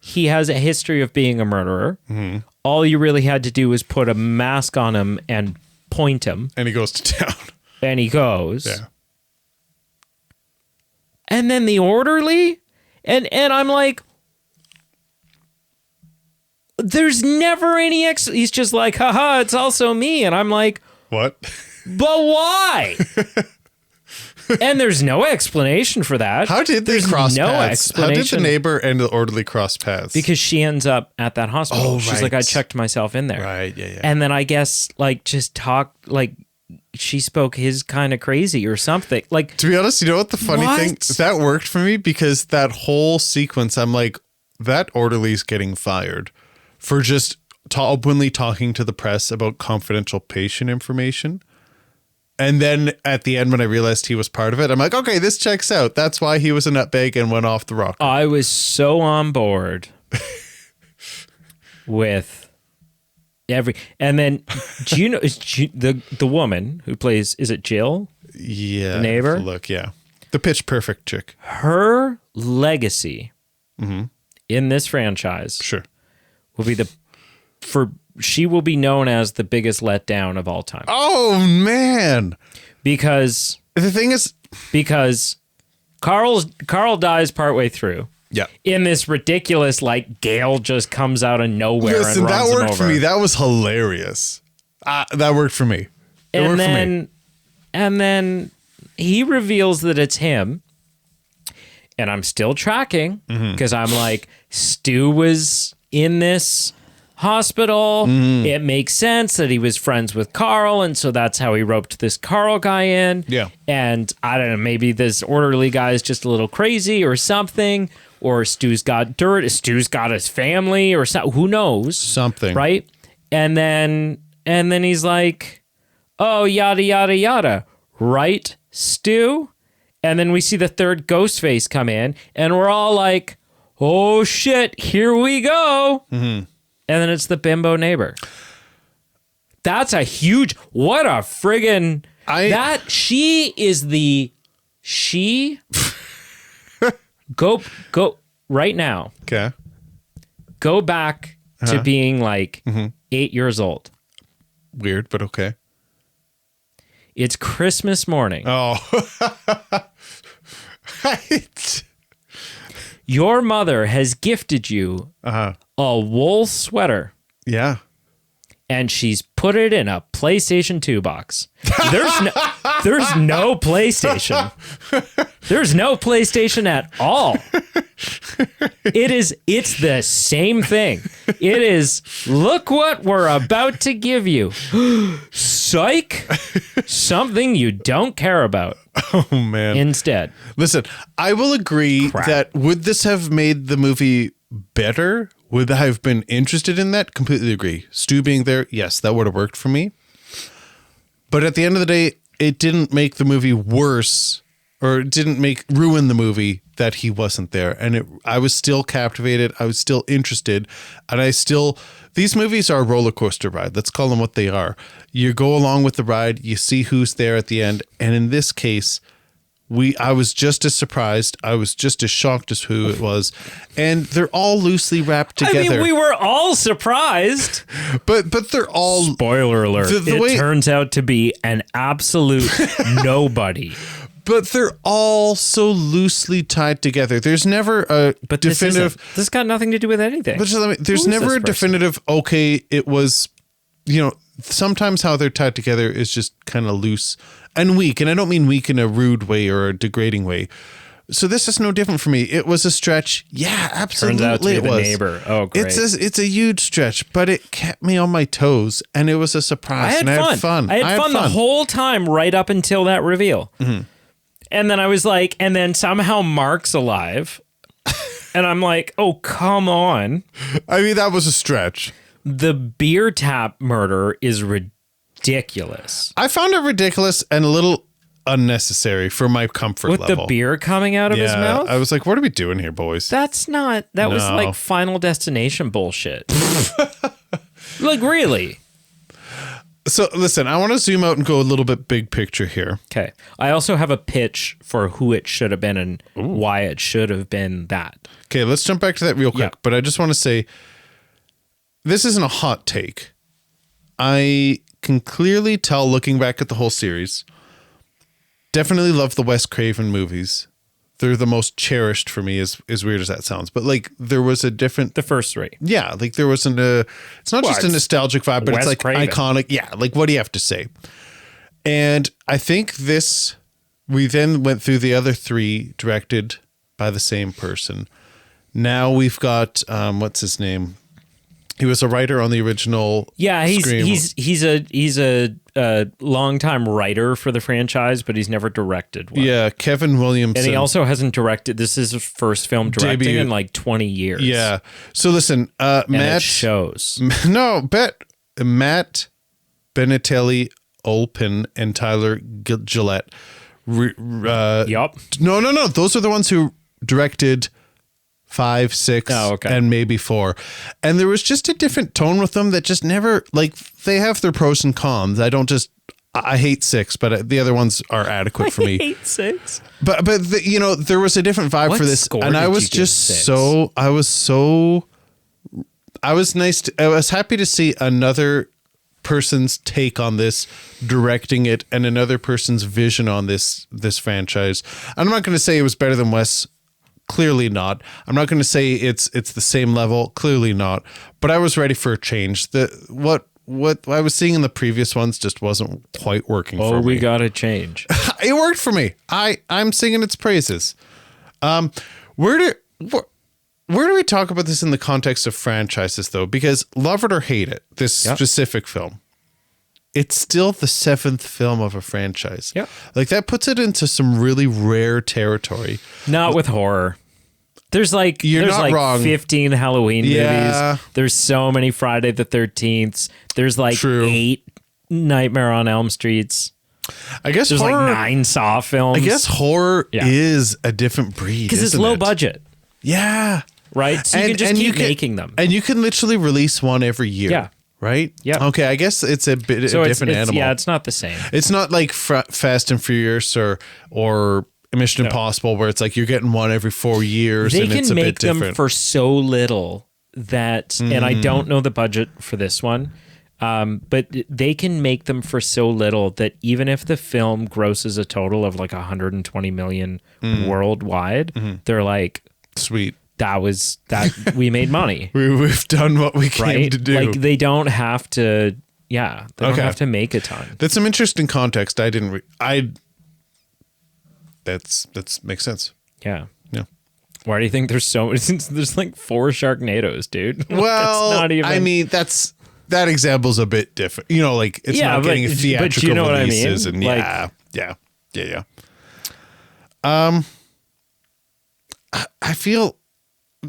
S2: he has a history of being a murderer. Mm-hmm. All you really had to do was put a mask on him and point him.
S1: And he goes to town.
S2: And he goes.
S1: Yeah.
S2: And then the orderly, and I'm like, there's never any he's just like, haha, it's also me. And I'm like,
S1: What?
S2: but why? And there's no explanation for that.
S1: How did they
S2: There's
S1: cross
S2: no
S1: paths? How did the
S2: explanation.
S1: neighbor and the orderly cross paths?
S2: Because she ends up at that hospital.
S1: Oh,
S2: She's
S1: right.
S2: like, I checked myself in there.
S1: Right, yeah.
S2: And then I guess just talk, she spoke his kind of crazy or something. Like,
S1: to be honest, you know what the funny thing?
S2: What?
S1: That worked for me because that whole sequence, I'm like, that orderly's getting fired for just openly talking to the press about confidential patient information. And then at the end, when I realized he was part of it, I'm like, okay, this checks out. That's why he was a nutbag and went off the rocker.
S2: I was so on board with and then do you know the woman who plays, is it Jill?
S1: Yeah.
S2: The neighbor?
S1: Look, yeah. The Pitch Perfect chick.
S2: Her legacy in this franchise
S1: Sure.
S2: will be she will be known as the biggest letdown of all time.
S1: Oh man.
S2: Because
S1: The thing is,
S2: Carl dies partway through.
S1: yeah.
S2: In this ridiculous, like, Gale just comes out of nowhere
S1: Listen,
S2: and runs
S1: that
S2: him
S1: worked
S2: over.
S1: for me. That was hilarious. That worked for me. It worked for me.
S2: And then he reveals that it's him. And I'm still tracking because I'm like, Stu was in this hospital. It makes sense that he was friends with Carl, and so that's how he roped this Carl guy in.
S1: Yeah.
S2: And I don't know, maybe this orderly guy is just a little crazy or something, or Stu's got dirt, Stu's got his family or something. Who knows?
S1: Something.
S2: Right? And then he's like, oh, yada, yada, yada. Right, Stu? And then we see the third Ghostface come in, and we're all like, oh shit, here we go. And then it's the bimbo neighbor. That's a huge, what a friggin', go right now.
S1: Okay.
S2: Go back to being like 8 years old.
S1: Weird, but okay.
S2: It's Christmas morning.
S1: Oh. Right.
S2: Your mother has gifted you a wool sweater.
S1: Yeah.
S2: And she's put it in a PlayStation 2 box. There's no PlayStation. There's no PlayStation at all. It's the same thing. It is, look what we're about to give you. Psych. Something you don't care about.
S1: Oh, man.
S2: Instead.
S1: Listen, I will agree that would this have made the movie better? Would I have been interested in that? Completely agree. Stu being there, yes, that would have worked for me. But at the end of the day, it didn't make the movie worse, or it didn't ruin the movie that he wasn't there. And I was still captivated. I was still interested. And these movies are a roller coaster ride. Let's call them what they are. You go along with the ride, you see who's there at the end. And in this case, I was just as surprised. I was just as shocked as who it was. And they're all loosely wrapped together.
S2: I mean, we were all surprised.
S1: But they're all...
S2: Spoiler alert. It turns out to be an absolute nobody.
S1: But they're all so loosely tied together. There's never a definitive...
S2: This got nothing to do with anything.
S1: But there's never a definitive, okay, it was... sometimes how they're tied together is just kind of loose and weak. And I don't mean weak in a rude way or a degrading way. So this is no different for me. It was a stretch. Yeah, absolutely.
S2: Turns out to be
S1: the
S2: neighbor. Oh, great.
S1: It's a huge stretch, but it kept me on my toes, and it was a surprise.
S2: I had fun. I had fun the whole time right up until that reveal. And then I was like, and then somehow Mark's alive. And I'm like, oh, come on.
S1: I mean, that was a stretch.
S2: The beer tap murder is ridiculous.
S1: I found it ridiculous and a little unnecessary for my comfort level.
S2: With the beer coming out of his mouth?
S1: I was like, what are we doing here, boys?
S2: That was like Final Destination bullshit. Like, really?
S1: So, listen, I want to zoom out and go a little bit big picture here.
S2: Okay. I also have a pitch for who it should have been and why it should have been that.
S1: Okay, let's jump back to that real quick.
S2: Yeah.
S1: But I just want to say, this isn't a hot take. I can clearly tell, looking back at the whole series, definitely love the Wes Craven movies. They're the most cherished for me, as weird as that sounds. But like, there was a different...
S2: The first three.
S1: Yeah, like there wasn't it's not just a nostalgic vibe, but
S2: Wes
S1: it's like
S2: Craven.
S1: iconic. Yeah, like what do you have to say? And I think we then went through the other three directed by the same person. Now we've got, what's his name? He was a writer on the original.
S2: Yeah,
S1: Scream.
S2: he's a longtime writer for the franchise, but he's never directed one.
S1: Yeah, Kevin Williamson.
S2: And he also hasn't directed. This is his first film directing
S1: Debut.
S2: in like 20 years.
S1: Yeah. So listen,
S2: And
S1: Matt
S2: it shows.
S1: No, Matt Benatelli Olpin and Tyler Gillette.
S2: Yup.
S1: No. Those are the ones who directed 5, 6, and maybe 4. And there was just a different tone with them that just never, like, they have their pros and cons. I hate 6, but the other ones are adequate for me.
S2: I hate 6.
S1: But there was a different vibe
S2: What
S1: for this.
S2: score
S1: And I
S2: did
S1: was
S2: you give
S1: just
S2: 6?
S1: I was happy to see another person's take on this, directing it, and another person's vision on this franchise. I'm not going to say it was better than Wes. Clearly not. I'm not going to say it's the same level. Clearly not. But I was ready for a change. What I was seeing in the previous ones just wasn't quite working for me.
S2: Oh, we got to change.
S1: It worked for me. I'm singing its praises. Where do we talk about this in the context of franchises, though? Because love it or hate it, this specific film, it's still the 7th film of a franchise.
S2: Yeah.
S1: Like, that puts it into some really rare territory.
S2: Not with horror. There's
S1: You're not wrong.
S2: 15 Halloween movies. There's so many Friday the 13th. There's
S1: True.
S2: 8 Nightmare on Elm Streets.
S1: I guess
S2: there's
S1: horror,
S2: 9 Saw films.
S1: I guess horror is a different breed,
S2: because it's low budget.
S1: Yeah.
S2: Right? So you can just keep making them.
S1: And you can literally release one every year.
S2: Yeah.
S1: Right?
S2: Yeah.
S1: Okay, I guess it's a bit
S2: So
S1: a different animal.
S2: Yeah, it's not the same.
S1: It's not like Fast and Furious or Mission Impossible, where it's like you're getting one every 4 years.
S2: They
S1: and
S2: can
S1: it's a
S2: make
S1: bit different.
S2: them for so little that, and I don't know the budget for this one, but they can make them for so little that even if the film grosses a total of like 120 million worldwide, they're like,
S1: sweet.
S2: We made money.
S1: We've done what we came to do.
S2: Like they don't have to. Yeah, they don't have to make a ton.
S1: That's some interesting context. That's makes sense.
S2: Yeah.
S1: Yeah.
S2: Why do you think there's so? There's like 4 Sharknadoes, dude.
S1: Well,
S2: not even.
S1: I mean, that example's a bit different. You know, like it's not getting theatrical
S2: but you know
S1: releases,
S2: what I mean?
S1: and I feel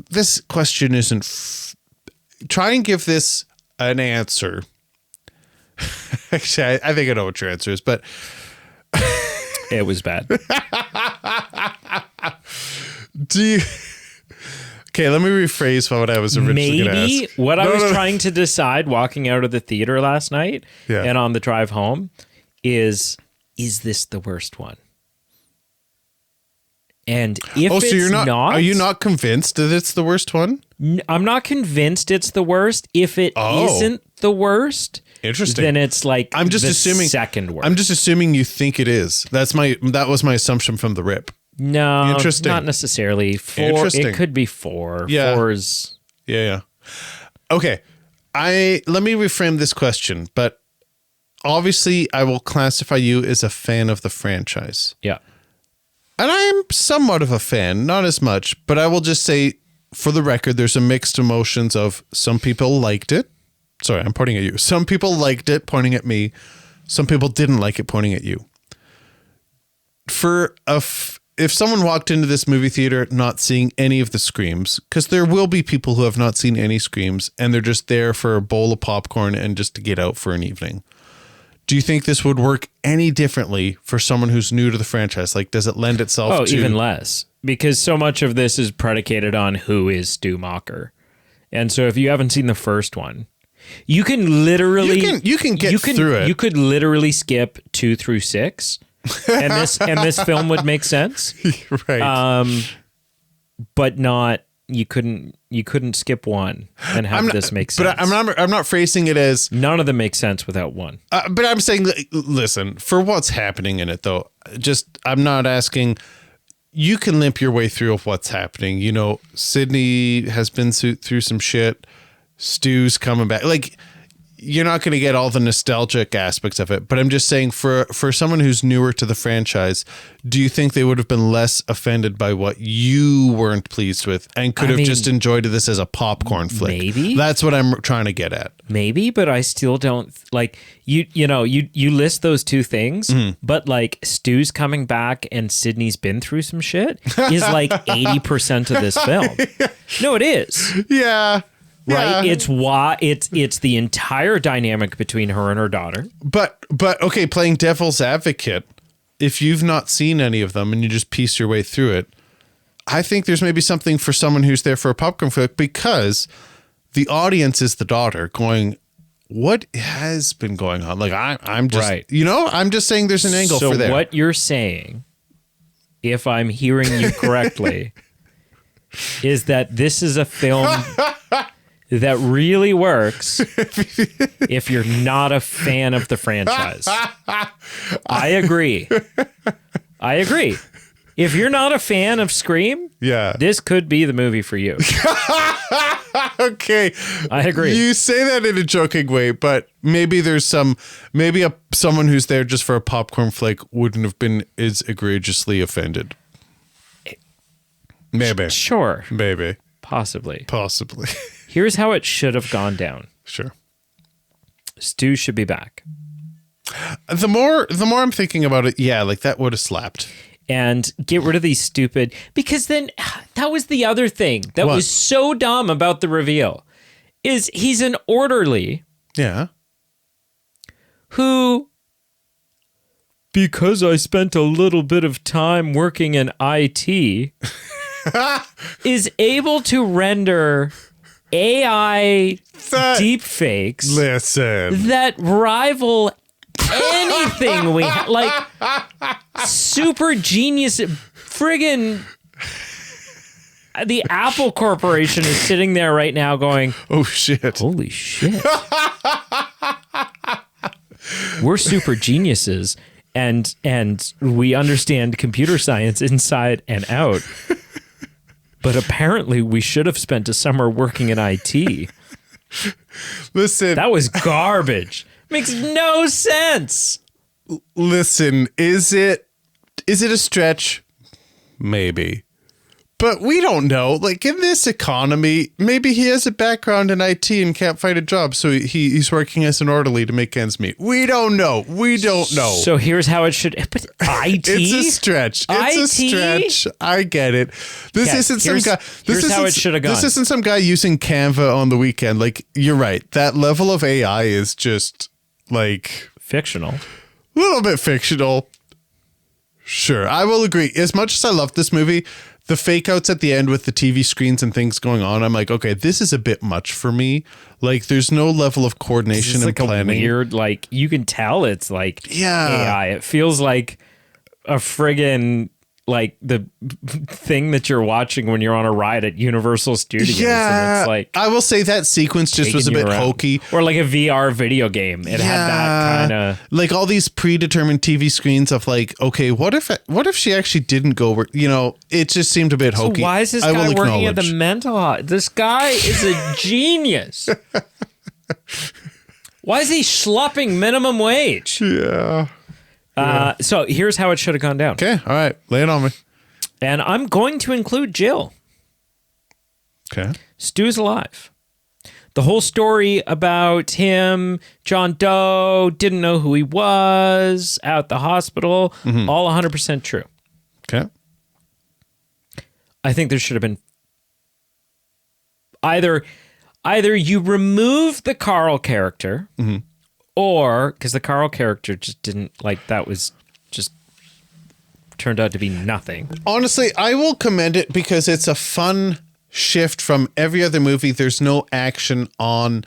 S1: this question isn't. Try and give this an answer. Actually, I think I know what your answer is, but
S2: it was bad.
S1: Okay, let me rephrase what I was originally going to ask.
S2: What I was trying to decide walking out of the theater last night and on the drive home is this the worst one? And if
S1: are you not convinced that it's the worst one?
S2: I'm not convinced it's the worst. If it isn't the worst,
S1: interesting.
S2: Then it's like
S1: I'm just assuming
S2: second worst.
S1: I'm just assuming you think it is. That was my assumption from the rip.
S2: No,
S1: interesting.
S2: Not necessarily. 4.
S1: Interesting.
S2: It could be 4.
S1: Yeah.
S2: 4's.
S1: Yeah. Okay. Let me reframe this question, but obviously I will classify you as a fan of the franchise.
S2: Yeah.
S1: And I'm somewhat of a fan, not as much, but I will just say, for the record, there's a mixed emotions of some people liked it. Sorry, I'm pointing at you. Some people liked it, pointing at me. Some people didn't like it, pointing at you. If someone walked into this movie theater not seeing any of the screams, because there will be people who have not seen any screams, and they're just there for a bowl of popcorn and just to get out for an evening. Do you think this would work any differently for someone who's new to the franchise? Like, does it lend itself to...
S2: even less. Because so much of this is predicated on who is Stu Macher. And so if you haven't seen the first one, you can literally...
S1: You can get through it.
S2: You could literally skip 2 through 6, and this film would make sense.
S1: Right.
S2: But not... You couldn't skip 1 and have this make sense.
S1: But I'm not phrasing it as
S2: none of them make sense without 1.
S1: But I'm saying, listen, for what's happening in it though, I'm not asking. You can limp your way through of what's happening. You know, Sydney has been through some shit. Stu's coming back. Like, you're not going to get all the nostalgic aspects of it, but I'm just saying for someone who's newer to the franchise, do you think they would have been less offended by what you weren't pleased with and could have just enjoyed this as a popcorn flick?
S2: Maybe.
S1: That's what I'm trying to get at.
S2: Maybe, but I still don't like you list those 2 things, but like Stu's coming back and Sydney's been through some shit is like 80% of this film. No, it is.
S1: Yeah.
S2: Right, it's the entire dynamic between her and her daughter.
S1: But okay, playing devil's advocate, if you've not seen any of them and you just piece your way through it, I think there's maybe something for someone who's there for a popcorn flick, because the audience is the daughter going, what has been going on? Like I'm just
S2: right.
S1: I'm just saying there's an angle for there.
S2: So what you're saying, if I'm hearing you correctly, is that this is a film that really works if you're not a fan of the franchise. I agree. If you're not a fan of Scream, this could be the movie for you.
S1: Okay.
S2: I agree.
S1: You say that in a joking way, but maybe there's someone who's there just for a popcorn flick wouldn't have been as egregiously offended. Maybe.
S2: Sure.
S1: Maybe.
S2: Possibly.
S1: Here's
S2: how it should have gone down.
S1: Sure.
S2: Stu should be back.
S1: The more I'm thinking about it, like that would have slapped.
S2: And get rid of these stupid... Because then, that was the other thing that was so dumb about the reveal, is he's an orderly...
S1: Yeah.
S2: Who... Because I spent a little bit of time working in IT... is able to render AI deepfakes...
S1: Listen.
S2: ...that rival... anything we like super genius friggin' the Apple Corporation is sitting there right now going,
S1: oh shit,
S2: holy shit, we're super geniuses and we understand computer science inside and out, but apparently we should have spent a summer working in IT.
S1: Listen,
S2: that was garbage. Makes no sense.
S1: Listen, is it a stretch? Maybe. But we don't know. Like, in this economy, maybe he has a background in IT and can't find a job, so he's working as an orderly to make ends meet. We don't know.
S2: So here's how it should... But IT?
S1: It's a stretch. I get it. This isn't some guy...
S2: Here's how it should have gone.
S1: This isn't some guy using Canva on the weekend. Like, you're right. That level of AI is just, like...
S2: fictional.
S1: A little bit fictional. Sure, I will agree. As much as I love this movie... The fake outs at the end with the TV screens and things going on, I'm like, okay, this is a bit much for me. Like, there's no level of coordination and planning.
S2: A weird, like, you can tell it's like AI. It feels like a friggin' like the thing that you're watching when you're on a ride at Universal Studios.
S1: Yeah,
S2: and it's like,
S1: I will say that sequence just was a bit hokey.
S2: Or like a VR video game. It had that kind of...
S1: Like all these predetermined TV screens of like, okay, what if she actually didn't go where, you know, it just seemed a bit hokey.
S2: So why is this guy working at the mental hospital? This guy is a genius. Why is he schlepping minimum wage?
S1: Yeah.
S2: So here's how it should have gone down.
S1: Okay, all right, lay it on me.
S2: And I'm going to include Jill.
S1: Okay.
S2: Stu's alive. The whole story about him, John Doe, didn't know who he was, out the hospital, all 100% true.
S1: Okay.
S2: I think there should have been either you remove the Carl character, or because the Carl character just didn't, like, that was just turned out to be nothing.
S1: Honestly, I will commend it because it's a fun shift from every other movie. There's no action on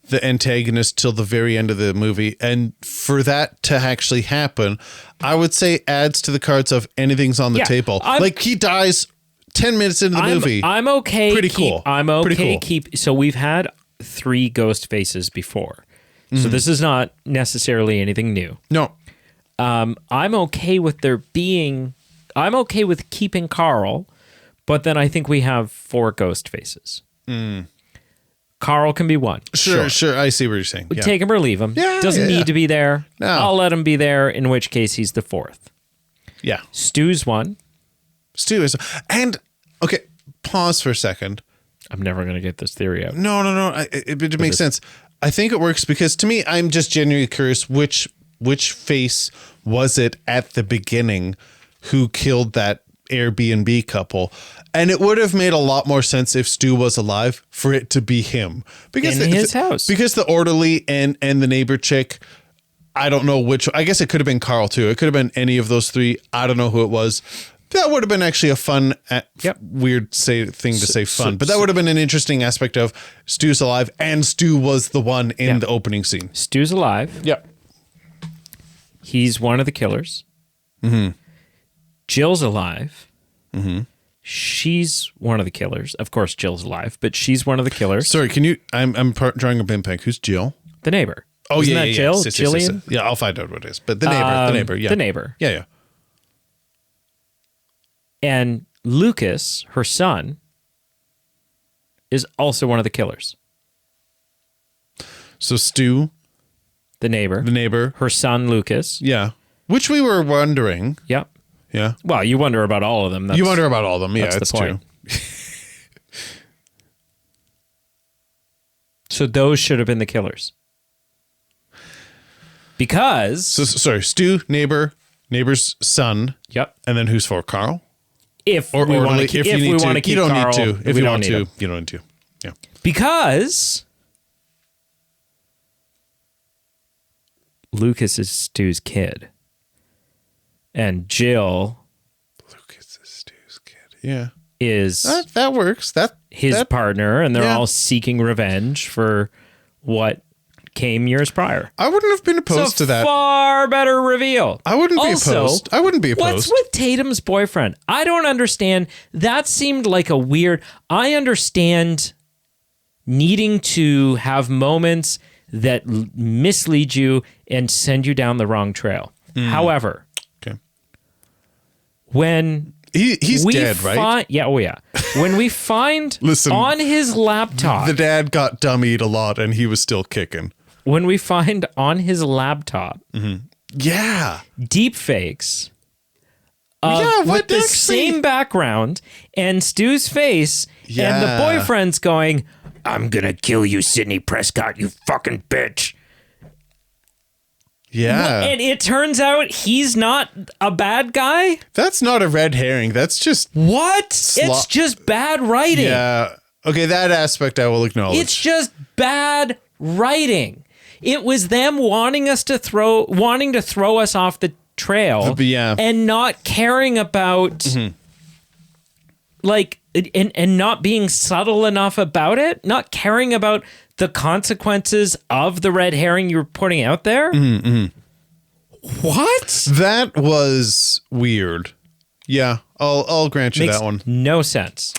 S1: the antagonist till the very end of the movie, and for that to actually happen, I would say adds to the cards of anything's on the table. Like, he dies 10 minutes into the movie.
S2: I'm okay.
S1: Pretty cool.
S2: I'm okay.
S1: Pretty cool.
S2: So we've had 3 ghost faces before. So this is not necessarily anything new.
S1: No.
S2: I'm okay with I'm okay with keeping Carl, but then I think we have 4 ghost faces. Carl can be one.
S1: Sure. I see what you're saying.
S2: Yeah. Take him or leave him. Doesn't need to be there.
S1: No.
S2: I'll let him be there, in which case he's the 4th.
S1: Yeah.
S2: Stu's one.
S1: Stu is... And, okay, pause for a second.
S2: I'm never going to get this theory out.
S1: No. It makes sense. I think it works because, to me, I'm just genuinely curious which face was it at the beginning who killed that Airbnb couple. And it would have made a lot more sense if Stu was alive for it to be him. Because
S2: in his house.
S1: Because the orderly and the neighbor chick, I don't know which. I guess it could have been Carl, too. It could have been any of those 3. I don't know who it was. That would have been actually a fun, weird thing to say fun. But that would have been an interesting aspect of Stu's alive, and Stu was the one in the opening scene.
S2: Stu's alive.
S1: Yep.
S2: He's one of the killers. Jill's alive. She she's one of the killers. Of course, Jill's alive, but she's one of the killers.
S1: Sorry, can you? I'm drawing a blank. Who's Jill?
S2: The neighbor.
S1: Oh,
S2: Isn't
S1: yeah,
S2: that
S1: yeah,
S2: Jill?
S1: yes,
S2: Jillian?
S1: Yeah, I'll find out what it is. But the neighbor, yeah.
S2: The neighbor.
S1: Yeah, yeah.
S2: And Lucas, her son, is also one of the killers.
S1: So Stu,
S2: The neighbor, her son, Lucas.
S1: yeah. Which we were wondering.
S2: Yep.
S1: Yeah.
S2: Well, you wonder about all of them.
S1: You wonder about all of them. Yeah,
S2: that's
S1: it's
S2: the point.
S1: true.
S2: So those should have been the killers. Because...
S1: So, sorry, Stu, neighbor's son.
S2: Yep.
S1: And then who's for? Carl?
S2: If
S1: Or
S2: we want
S1: orderly,
S2: to
S1: if
S2: keep,
S1: you
S2: if
S1: need
S2: we
S1: to.
S2: want to keep
S1: You don't
S2: Carl,
S1: need to. If
S2: we
S1: you
S2: don't
S1: want
S2: need
S1: to,
S2: him.
S1: you don't need to. Yeah.
S2: Because Lucas is Stu's kid. And Jill
S1: Lucas is Stu's kid. Yeah.
S2: is
S1: That works.
S2: his partner, and they're
S1: yeah.
S2: all seeking revenge for what came years prior.
S1: I wouldn't have been opposed to that.
S2: Far better reveal.
S1: I wouldn't be
S2: Also,
S1: opposed. I wouldn't be
S2: What's
S1: opposed.
S2: with Tatum's boyfriend? I don't understand. That seemed like a weird... I understand needing to have moments that mislead you and send you down the wrong trail. However,
S1: Okay.
S2: when
S1: He's dead, right?
S2: Yeah, oh yeah. When we find
S1: Listen,
S2: on his laptop...
S1: The dad got dummied a lot and he was still kicking.
S2: When we find on his laptop
S1: Yeah.
S2: deep fakes of,
S1: Yeah,
S2: with
S1: what
S2: the
S1: actually-
S2: same background and Stu's face and
S1: Yeah.
S2: the boyfriend's going, "I'm gonna kill you, Sidney Prescott, you fucking bitch."
S1: Yeah.
S2: And it turns out he's not a bad guy.
S1: That's not a red herring. That's just
S2: What? It's just bad writing.
S1: yeah. Okay, that aspect I will acknowledge.
S2: It's just bad writing. It was them wanting to throw us off the trail,
S1: yeah.
S2: and not caring about like and not being subtle enough about it, not caring about the consequences of the red herring you were putting out there. What?
S1: That was weird. Yeah, I'll grant you
S2: Makes
S1: that one.
S2: no sense.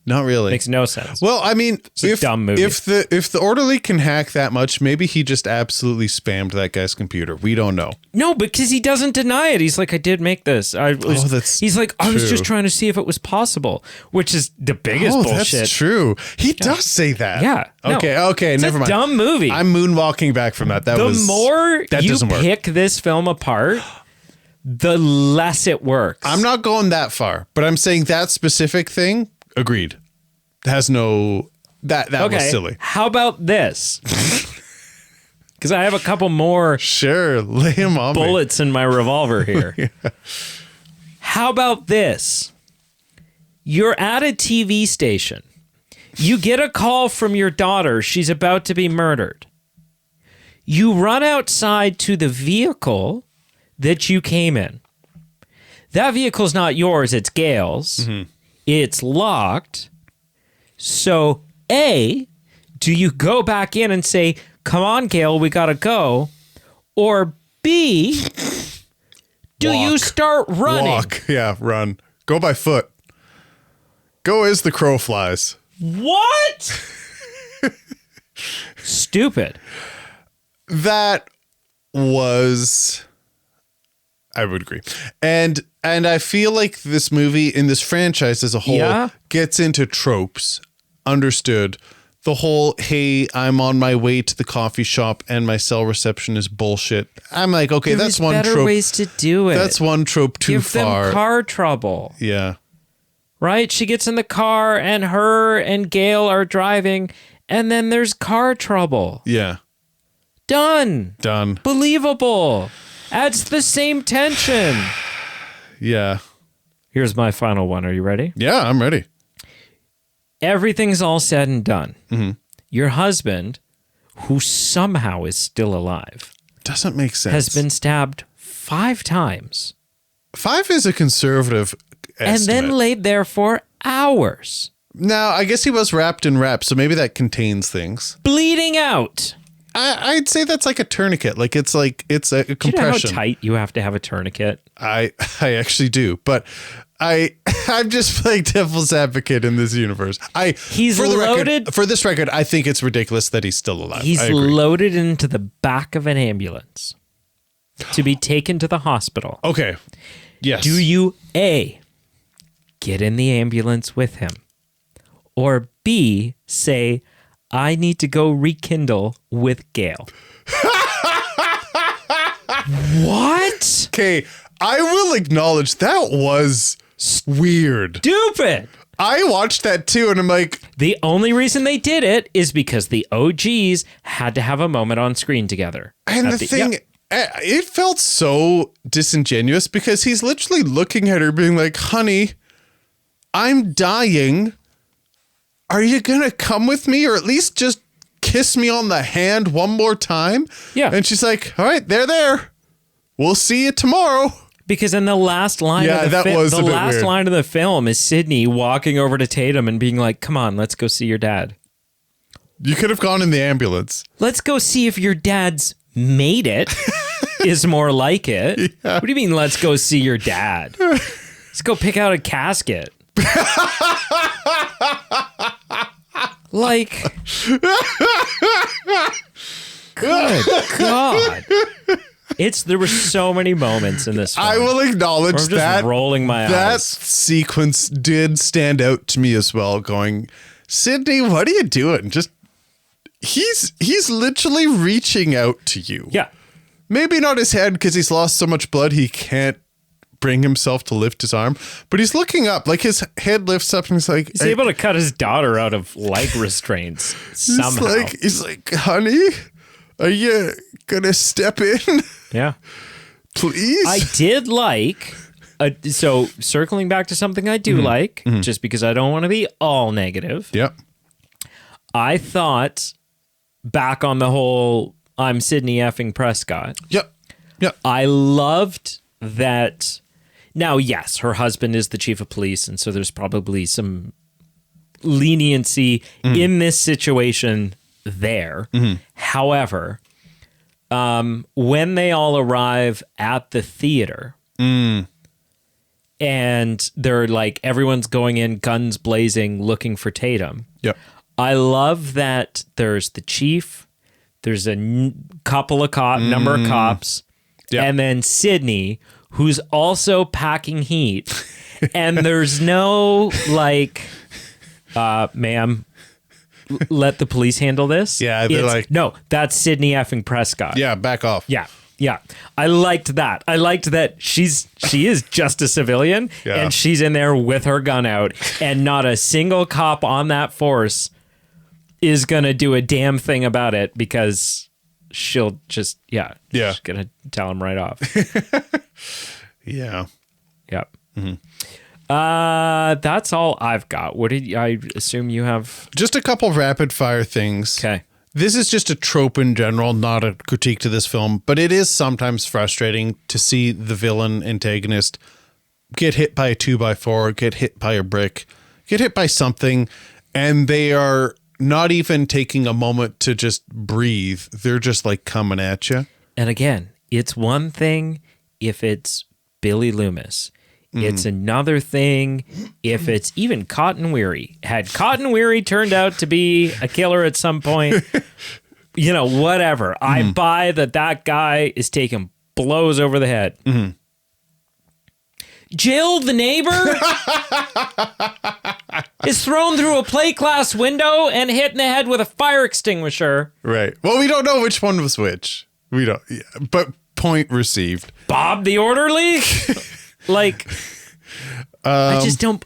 S1: Not really.
S2: Makes no sense.
S1: Well, I mean,
S2: a dumb movie.
S1: if the orderly can hack that much, maybe he just absolutely spammed that guy's computer. We don't know.
S2: No, because he doesn't deny it. He's like, I did make this. He's like, I was
S1: true.
S2: just trying to see if it was possible, which is the biggest bullshit.
S1: That's true. He does say that.
S2: Yeah. No.
S1: Okay.
S2: It's
S1: Never
S2: a
S1: mind.
S2: dumb movie.
S1: I'm moonwalking back from that.
S2: The more
S1: that
S2: you
S1: doesn't work.
S2: pick this film apart, the less it works.
S1: I'm not going that far, but I'm saying that specific thing. Agreed. Has no that was silly.
S2: How about this? Because I have a couple more
S1: Sure, lay him on me.
S2: bullets in my revolver here.
S1: Yeah.
S2: How about this? You're at a TV station. You get a call from your daughter. She's about to be murdered. You run outside to the vehicle that you came in. That vehicle's not yours. It's Gail's. It's locked. So, A, do you go back in and say, "Come on, Gail, we gotta go"? Or B, do you start running?
S1: Walk. Yeah, run. Go by foot. Go as the crow flies.
S2: What? Stupid.
S1: That was, I would agree. And I feel like this movie in this franchise as a whole gets into tropes. Understood. The whole, hey, I'm on my way to the coffee shop and my cell reception is bullshit. I'm like, okay, that's
S2: There's
S1: one
S2: better
S1: trope.
S2: ways to do it.
S1: That's one trope too
S2: Give
S1: far.
S2: them car trouble.
S1: Yeah.
S2: Right? She gets in the car and her and Gail are driving, and then there's car trouble.
S1: Yeah.
S2: Done.
S1: Done.
S2: Believable. Adds the same tension.
S1: Yeah.
S2: Here's my final one. Are you ready?
S1: Yeah, I'm ready.
S2: Everything's all said and done. Your husband, who somehow is still alive,
S1: Doesn't make sense.
S2: has been stabbed 5 times
S1: 5 is a conservative estimate.
S2: and then laid there for hours,
S1: Now, I guess he was wrapped in wraps, so maybe that contains things.
S2: bleeding out.
S1: I'd say that's like a tourniquet. Like it's a
S2: Do you know how
S1: compression.
S2: tight you have to have a tourniquet?
S1: I actually do, but I'm just playing devil's advocate in this universe.
S2: He's loaded
S1: for this record. I think it's ridiculous that he's still alive.
S2: He's loaded into the back of an ambulance to be taken to the hospital.
S1: Okay. Yes.
S2: Do you A, get in the ambulance with him, or B, say, I need to go rekindle with Gail? What?
S1: Okay, I will acknowledge that was weird.
S2: Stupid.
S1: I watched that too, and I'm like,
S2: the only reason they did it is because the OGs had to have a moment on screen together.
S1: And the thing, it felt so disingenuous because he's literally looking at her being like, honey, I'm dying. Are you going to come with me or at least just kiss me on the hand one more time?
S2: Yeah.
S1: And she's like, all right, there. We'll see you tomorrow.
S2: Because in the last line of the last line of the film is Sydney walking over to Tatum and being like, come on, let's go see your dad.
S1: You could have gone in the ambulance.
S2: Let's go see if your dad's made it is more like it. Yeah. What do you mean, let's go see your dad? Let's go pick out a casket. Like, good God. There were so many moments in this film.
S1: I will acknowledge
S2: I'm just rolling my eyes.
S1: That sequence did stand out to me as well, going, Sydney, what are you doing? Just he's literally reaching out to you.
S2: Yeah.
S1: Maybe not his head because he's lost so much blood he can't bring himself to lift his arm, but he's looking up, like his head lifts up and he's like,
S2: he's able to cut his daughter out of leg restraints somehow.
S1: He's like, honey, are you gonna step in?
S2: Yeah.
S1: Please?
S2: I did like, so circling back to something I do like, just because I don't want to be all negative.
S1: Yep.
S2: I thought back on the whole, I'm Sydney effing Prescott.
S1: Yep.
S2: I loved that. Now, yes, her husband is the chief of police, and so there's probably some leniency in this situation there. However, when they all arrive at the theater and they're like, everyone's going in guns blazing looking for Tatum.
S1: Yep.
S2: I love that there's the chief, there's a number of cops, and then Sydney, who's also packing heat. And there's no like, ma'am, let the police handle this.
S1: Yeah, they're like,
S2: no, that's Sydney effing Prescott.
S1: Yeah, back off.
S2: Yeah. I liked that. I liked that she is just a civilian and she's in there with her gun out, and not a single cop on that force is gonna do a damn thing about it because she'll just she's gonna tell him right off.
S1: Yeah.
S2: Yep. That's all I've got. What did I assume you have?
S1: Just a couple rapid fire things.
S2: Okay.
S1: This is just a trope in general, not a critique to this film, but it is sometimes frustrating to see the villain antagonist get hit by a 2x4, get hit by a brick, get hit by something, and they are not even taking a moment to just breathe. They're just like coming at you.
S2: And again, it's one thing if it's Billy Loomis. It's another thing if it's even Cotton Weary. Had Cotton Weary turned out to be a killer at some point, whatever. I buy that guy is taking blows over the head. Jill, the neighbor, is thrown through a plate glass window and hit in the head with a fire extinguisher.
S1: Right. Well, we don't know which one was which. We don't. Yeah, but point received.
S2: Bob the orderly? Like, I don't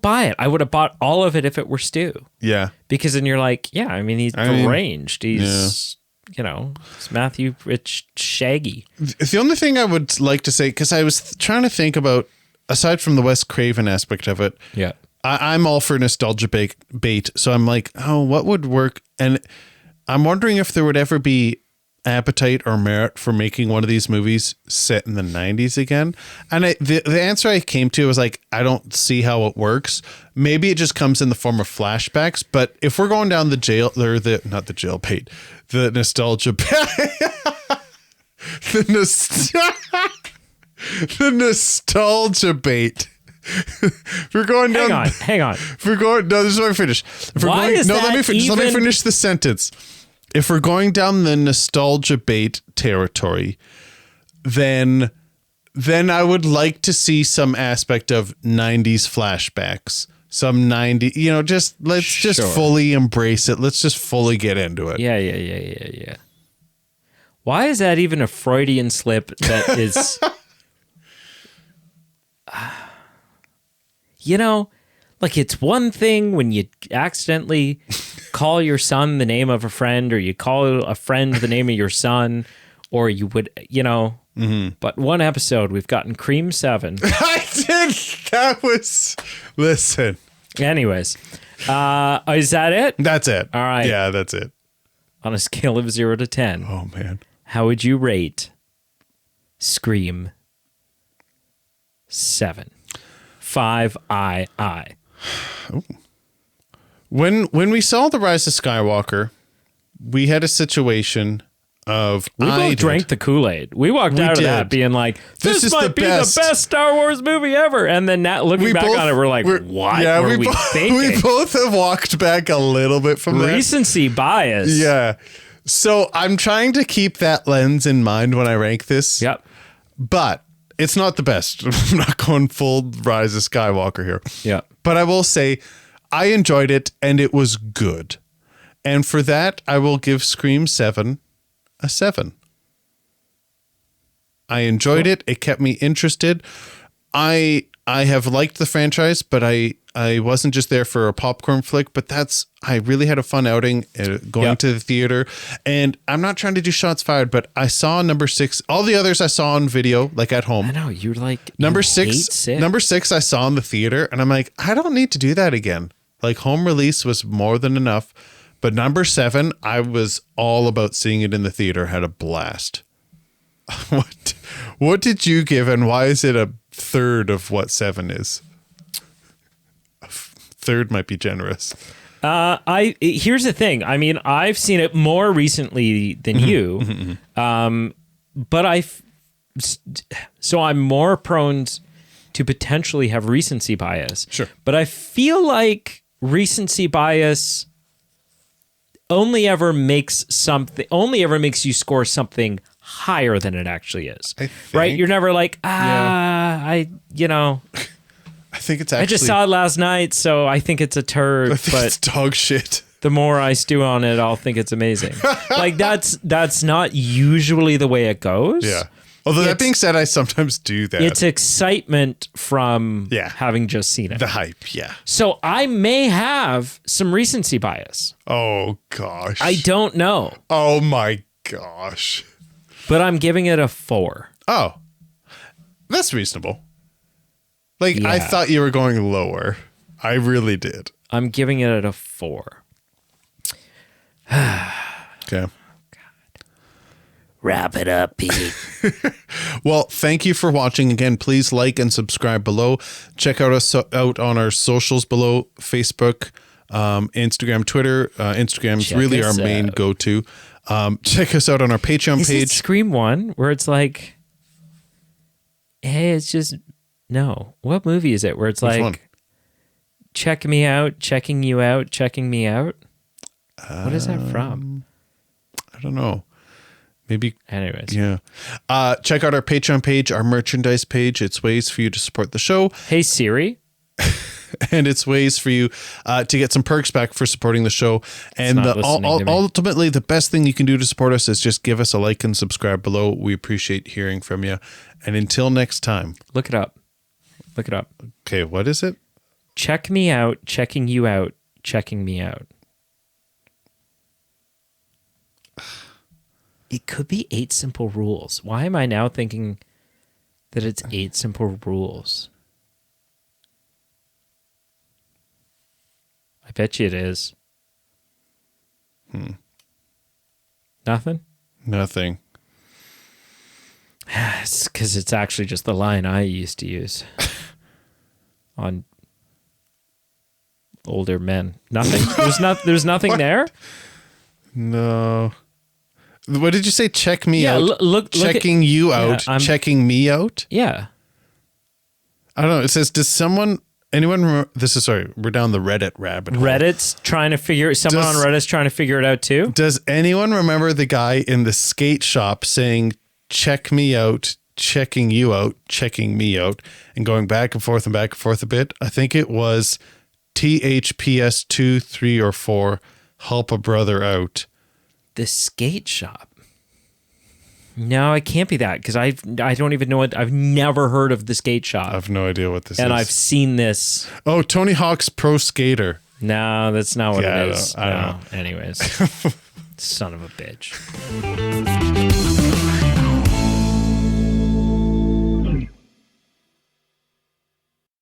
S2: buy it. I would have bought all of it if it were Stu.
S1: Yeah.
S2: Because then you're like, he's deranged. He's, it's Matthew Rich Shaggy.
S1: The only thing I would like to say, because I was trying to think about, aside from the Wes Craven aspect of it, I'm all for nostalgia bait. So I'm like, what would work? And I'm wondering if there would ever be appetite or merit for making one of these movies set in the 90s again. And the answer I came to was like, I don't see how it works. Maybe it just comes in the form of flashbacks, but if we're going down the nostalgia The nostalgia bait. If we're going down.
S2: Hang on.
S1: If we're going, no, this is where I finish. If we're
S2: Why
S1: going,
S2: is
S1: no,
S2: that
S1: let me
S2: even-
S1: finish the sentence. If we're going down the nostalgia bait territory, then I would like to see some aspect of 90s flashbacks. Some 90, let's just fully embrace it. Let's just fully get into it.
S2: Yeah. Why is that even a Freudian slip that is... like it's one thing when you accidentally call your son the name of a friend, or you call a friend the name of your son, or you would, but one episode we've gotten Cream 7.
S1: I did. That was, listen.
S2: Anyways, is that it?
S1: That's it.
S2: All right.
S1: Yeah, that's it.
S2: On a scale of 0 to 10,
S1: Oh, man.
S2: how would you rate Scream 7? 5 I.
S1: When we saw The Rise of Skywalker, we had a situation of
S2: We both drank the Kool-Aid. We walked out of that
S1: did.
S2: being like,
S1: This is
S2: might
S1: the
S2: be
S1: best.
S2: the best Star Wars movie ever. And then looking back on it, we're like, what were we thinking?
S1: We both have walked back a little bit from that.
S2: Recency bias.
S1: Yeah. So I'm trying to keep that lens in mind when I rank this.
S2: Yep.
S1: But it's not the best. I'm not going full Rise of Skywalker here.
S2: Yep.
S1: But I will say I enjoyed it and it was good. And for that, I will give Scream 7 a 7. I enjoyed it. It kept me interested. I have liked the franchise, but I wasn't just there for a popcorn flick, but I really had a fun outing going to the theater. And I'm not trying to do shots fired, but I saw number 6. All the others I saw on video, like at home.
S2: I know, you're like,
S1: Number
S2: you hate
S1: 6,
S2: sick.
S1: number 6 I saw in the theater, and I'm like, I don't need to do that again. Like home release was more than enough. But number 7, I was all about seeing it in the theater. Had a blast. What did you give, and why is it a third of what 7 is? A third might be generous.
S2: Here's the thing. I mean, I've seen it more recently than you, but so I'm more prone to potentially have recency bias.
S1: Sure.
S2: But I feel like recency bias only ever makes you score something higher than it actually is. Right? You're never like, I
S1: think it's actually,
S2: I just saw it last night, so I think it's a turd.
S1: I think
S2: but
S1: it's dog shit.
S2: the more I stew on it, I'll think it's amazing. Like that's not usually the way it goes.
S1: Yeah. Although that being said, I sometimes do that.
S2: It's excitement from having just seen it.
S1: The hype, yeah.
S2: So I may have some recency bias.
S1: Oh, gosh.
S2: I don't know.
S1: Oh, my gosh.
S2: But I'm giving it a 4.
S1: Oh, that's reasonable. Like, I thought you were going lower. I really did.
S2: I'm giving it a 4.
S1: Okay.
S2: Wrap it up, Pete.
S1: Well, thank you for watching. Again, please like and subscribe below. Check us out on our socials below: Facebook, Instagram, Twitter. Instagram's really our main go-to. Check us out on our Patreon
S2: Is
S1: page.
S2: it Scream 1 where it's like, hey, it's just, no. What movie is it where it's like,
S1: one?
S2: check me out, checking you out, checking me out? What is that from?
S1: I don't know. Maybe.
S2: Anyways.
S1: Yeah. Check out our Patreon page, our merchandise page. It's ways for you to support the show.
S2: Hey, Siri.
S1: And it's ways for you to get some perks back for supporting the show. And ultimately, the best thing you can do to support us is just give us a like and subscribe below. We appreciate hearing from you. And until next time.
S2: Look it up. Look it up.
S1: Okay, what is it?
S2: Check me out, checking you out, checking me out. It could be 8 simple rules. Why am I now thinking that it's 8 simple rules? I bet you it is. Nothing?
S1: Nothing.
S2: It's because it's actually just the line I used to use on older men. Nothing? There's nothing there?
S1: No. What did you say? Check me out.
S2: Look
S1: checking you out. Checking me out.
S2: Yeah.
S1: I don't know. It says, does anyone remember? We're down the Reddit rabbit hole.
S2: Reddit's trying to figure, someone on Reddit's trying to figure it out too.
S1: Does anyone remember the guy in the skate shop saying, check me out, checking you out, checking me out, and going back and forth a bit? I think it was THPS 2, 3, or 4, help a brother out.
S2: The skate shop. No, it can't be that because I don't even know I've never heard of the skate shop.
S1: I have no idea what this is.
S2: And I've seen this.
S1: Oh, Tony Hawk's Pro Skater.
S2: No, that's not what it is.
S1: I don't know.
S2: Anyways, son of a bitch.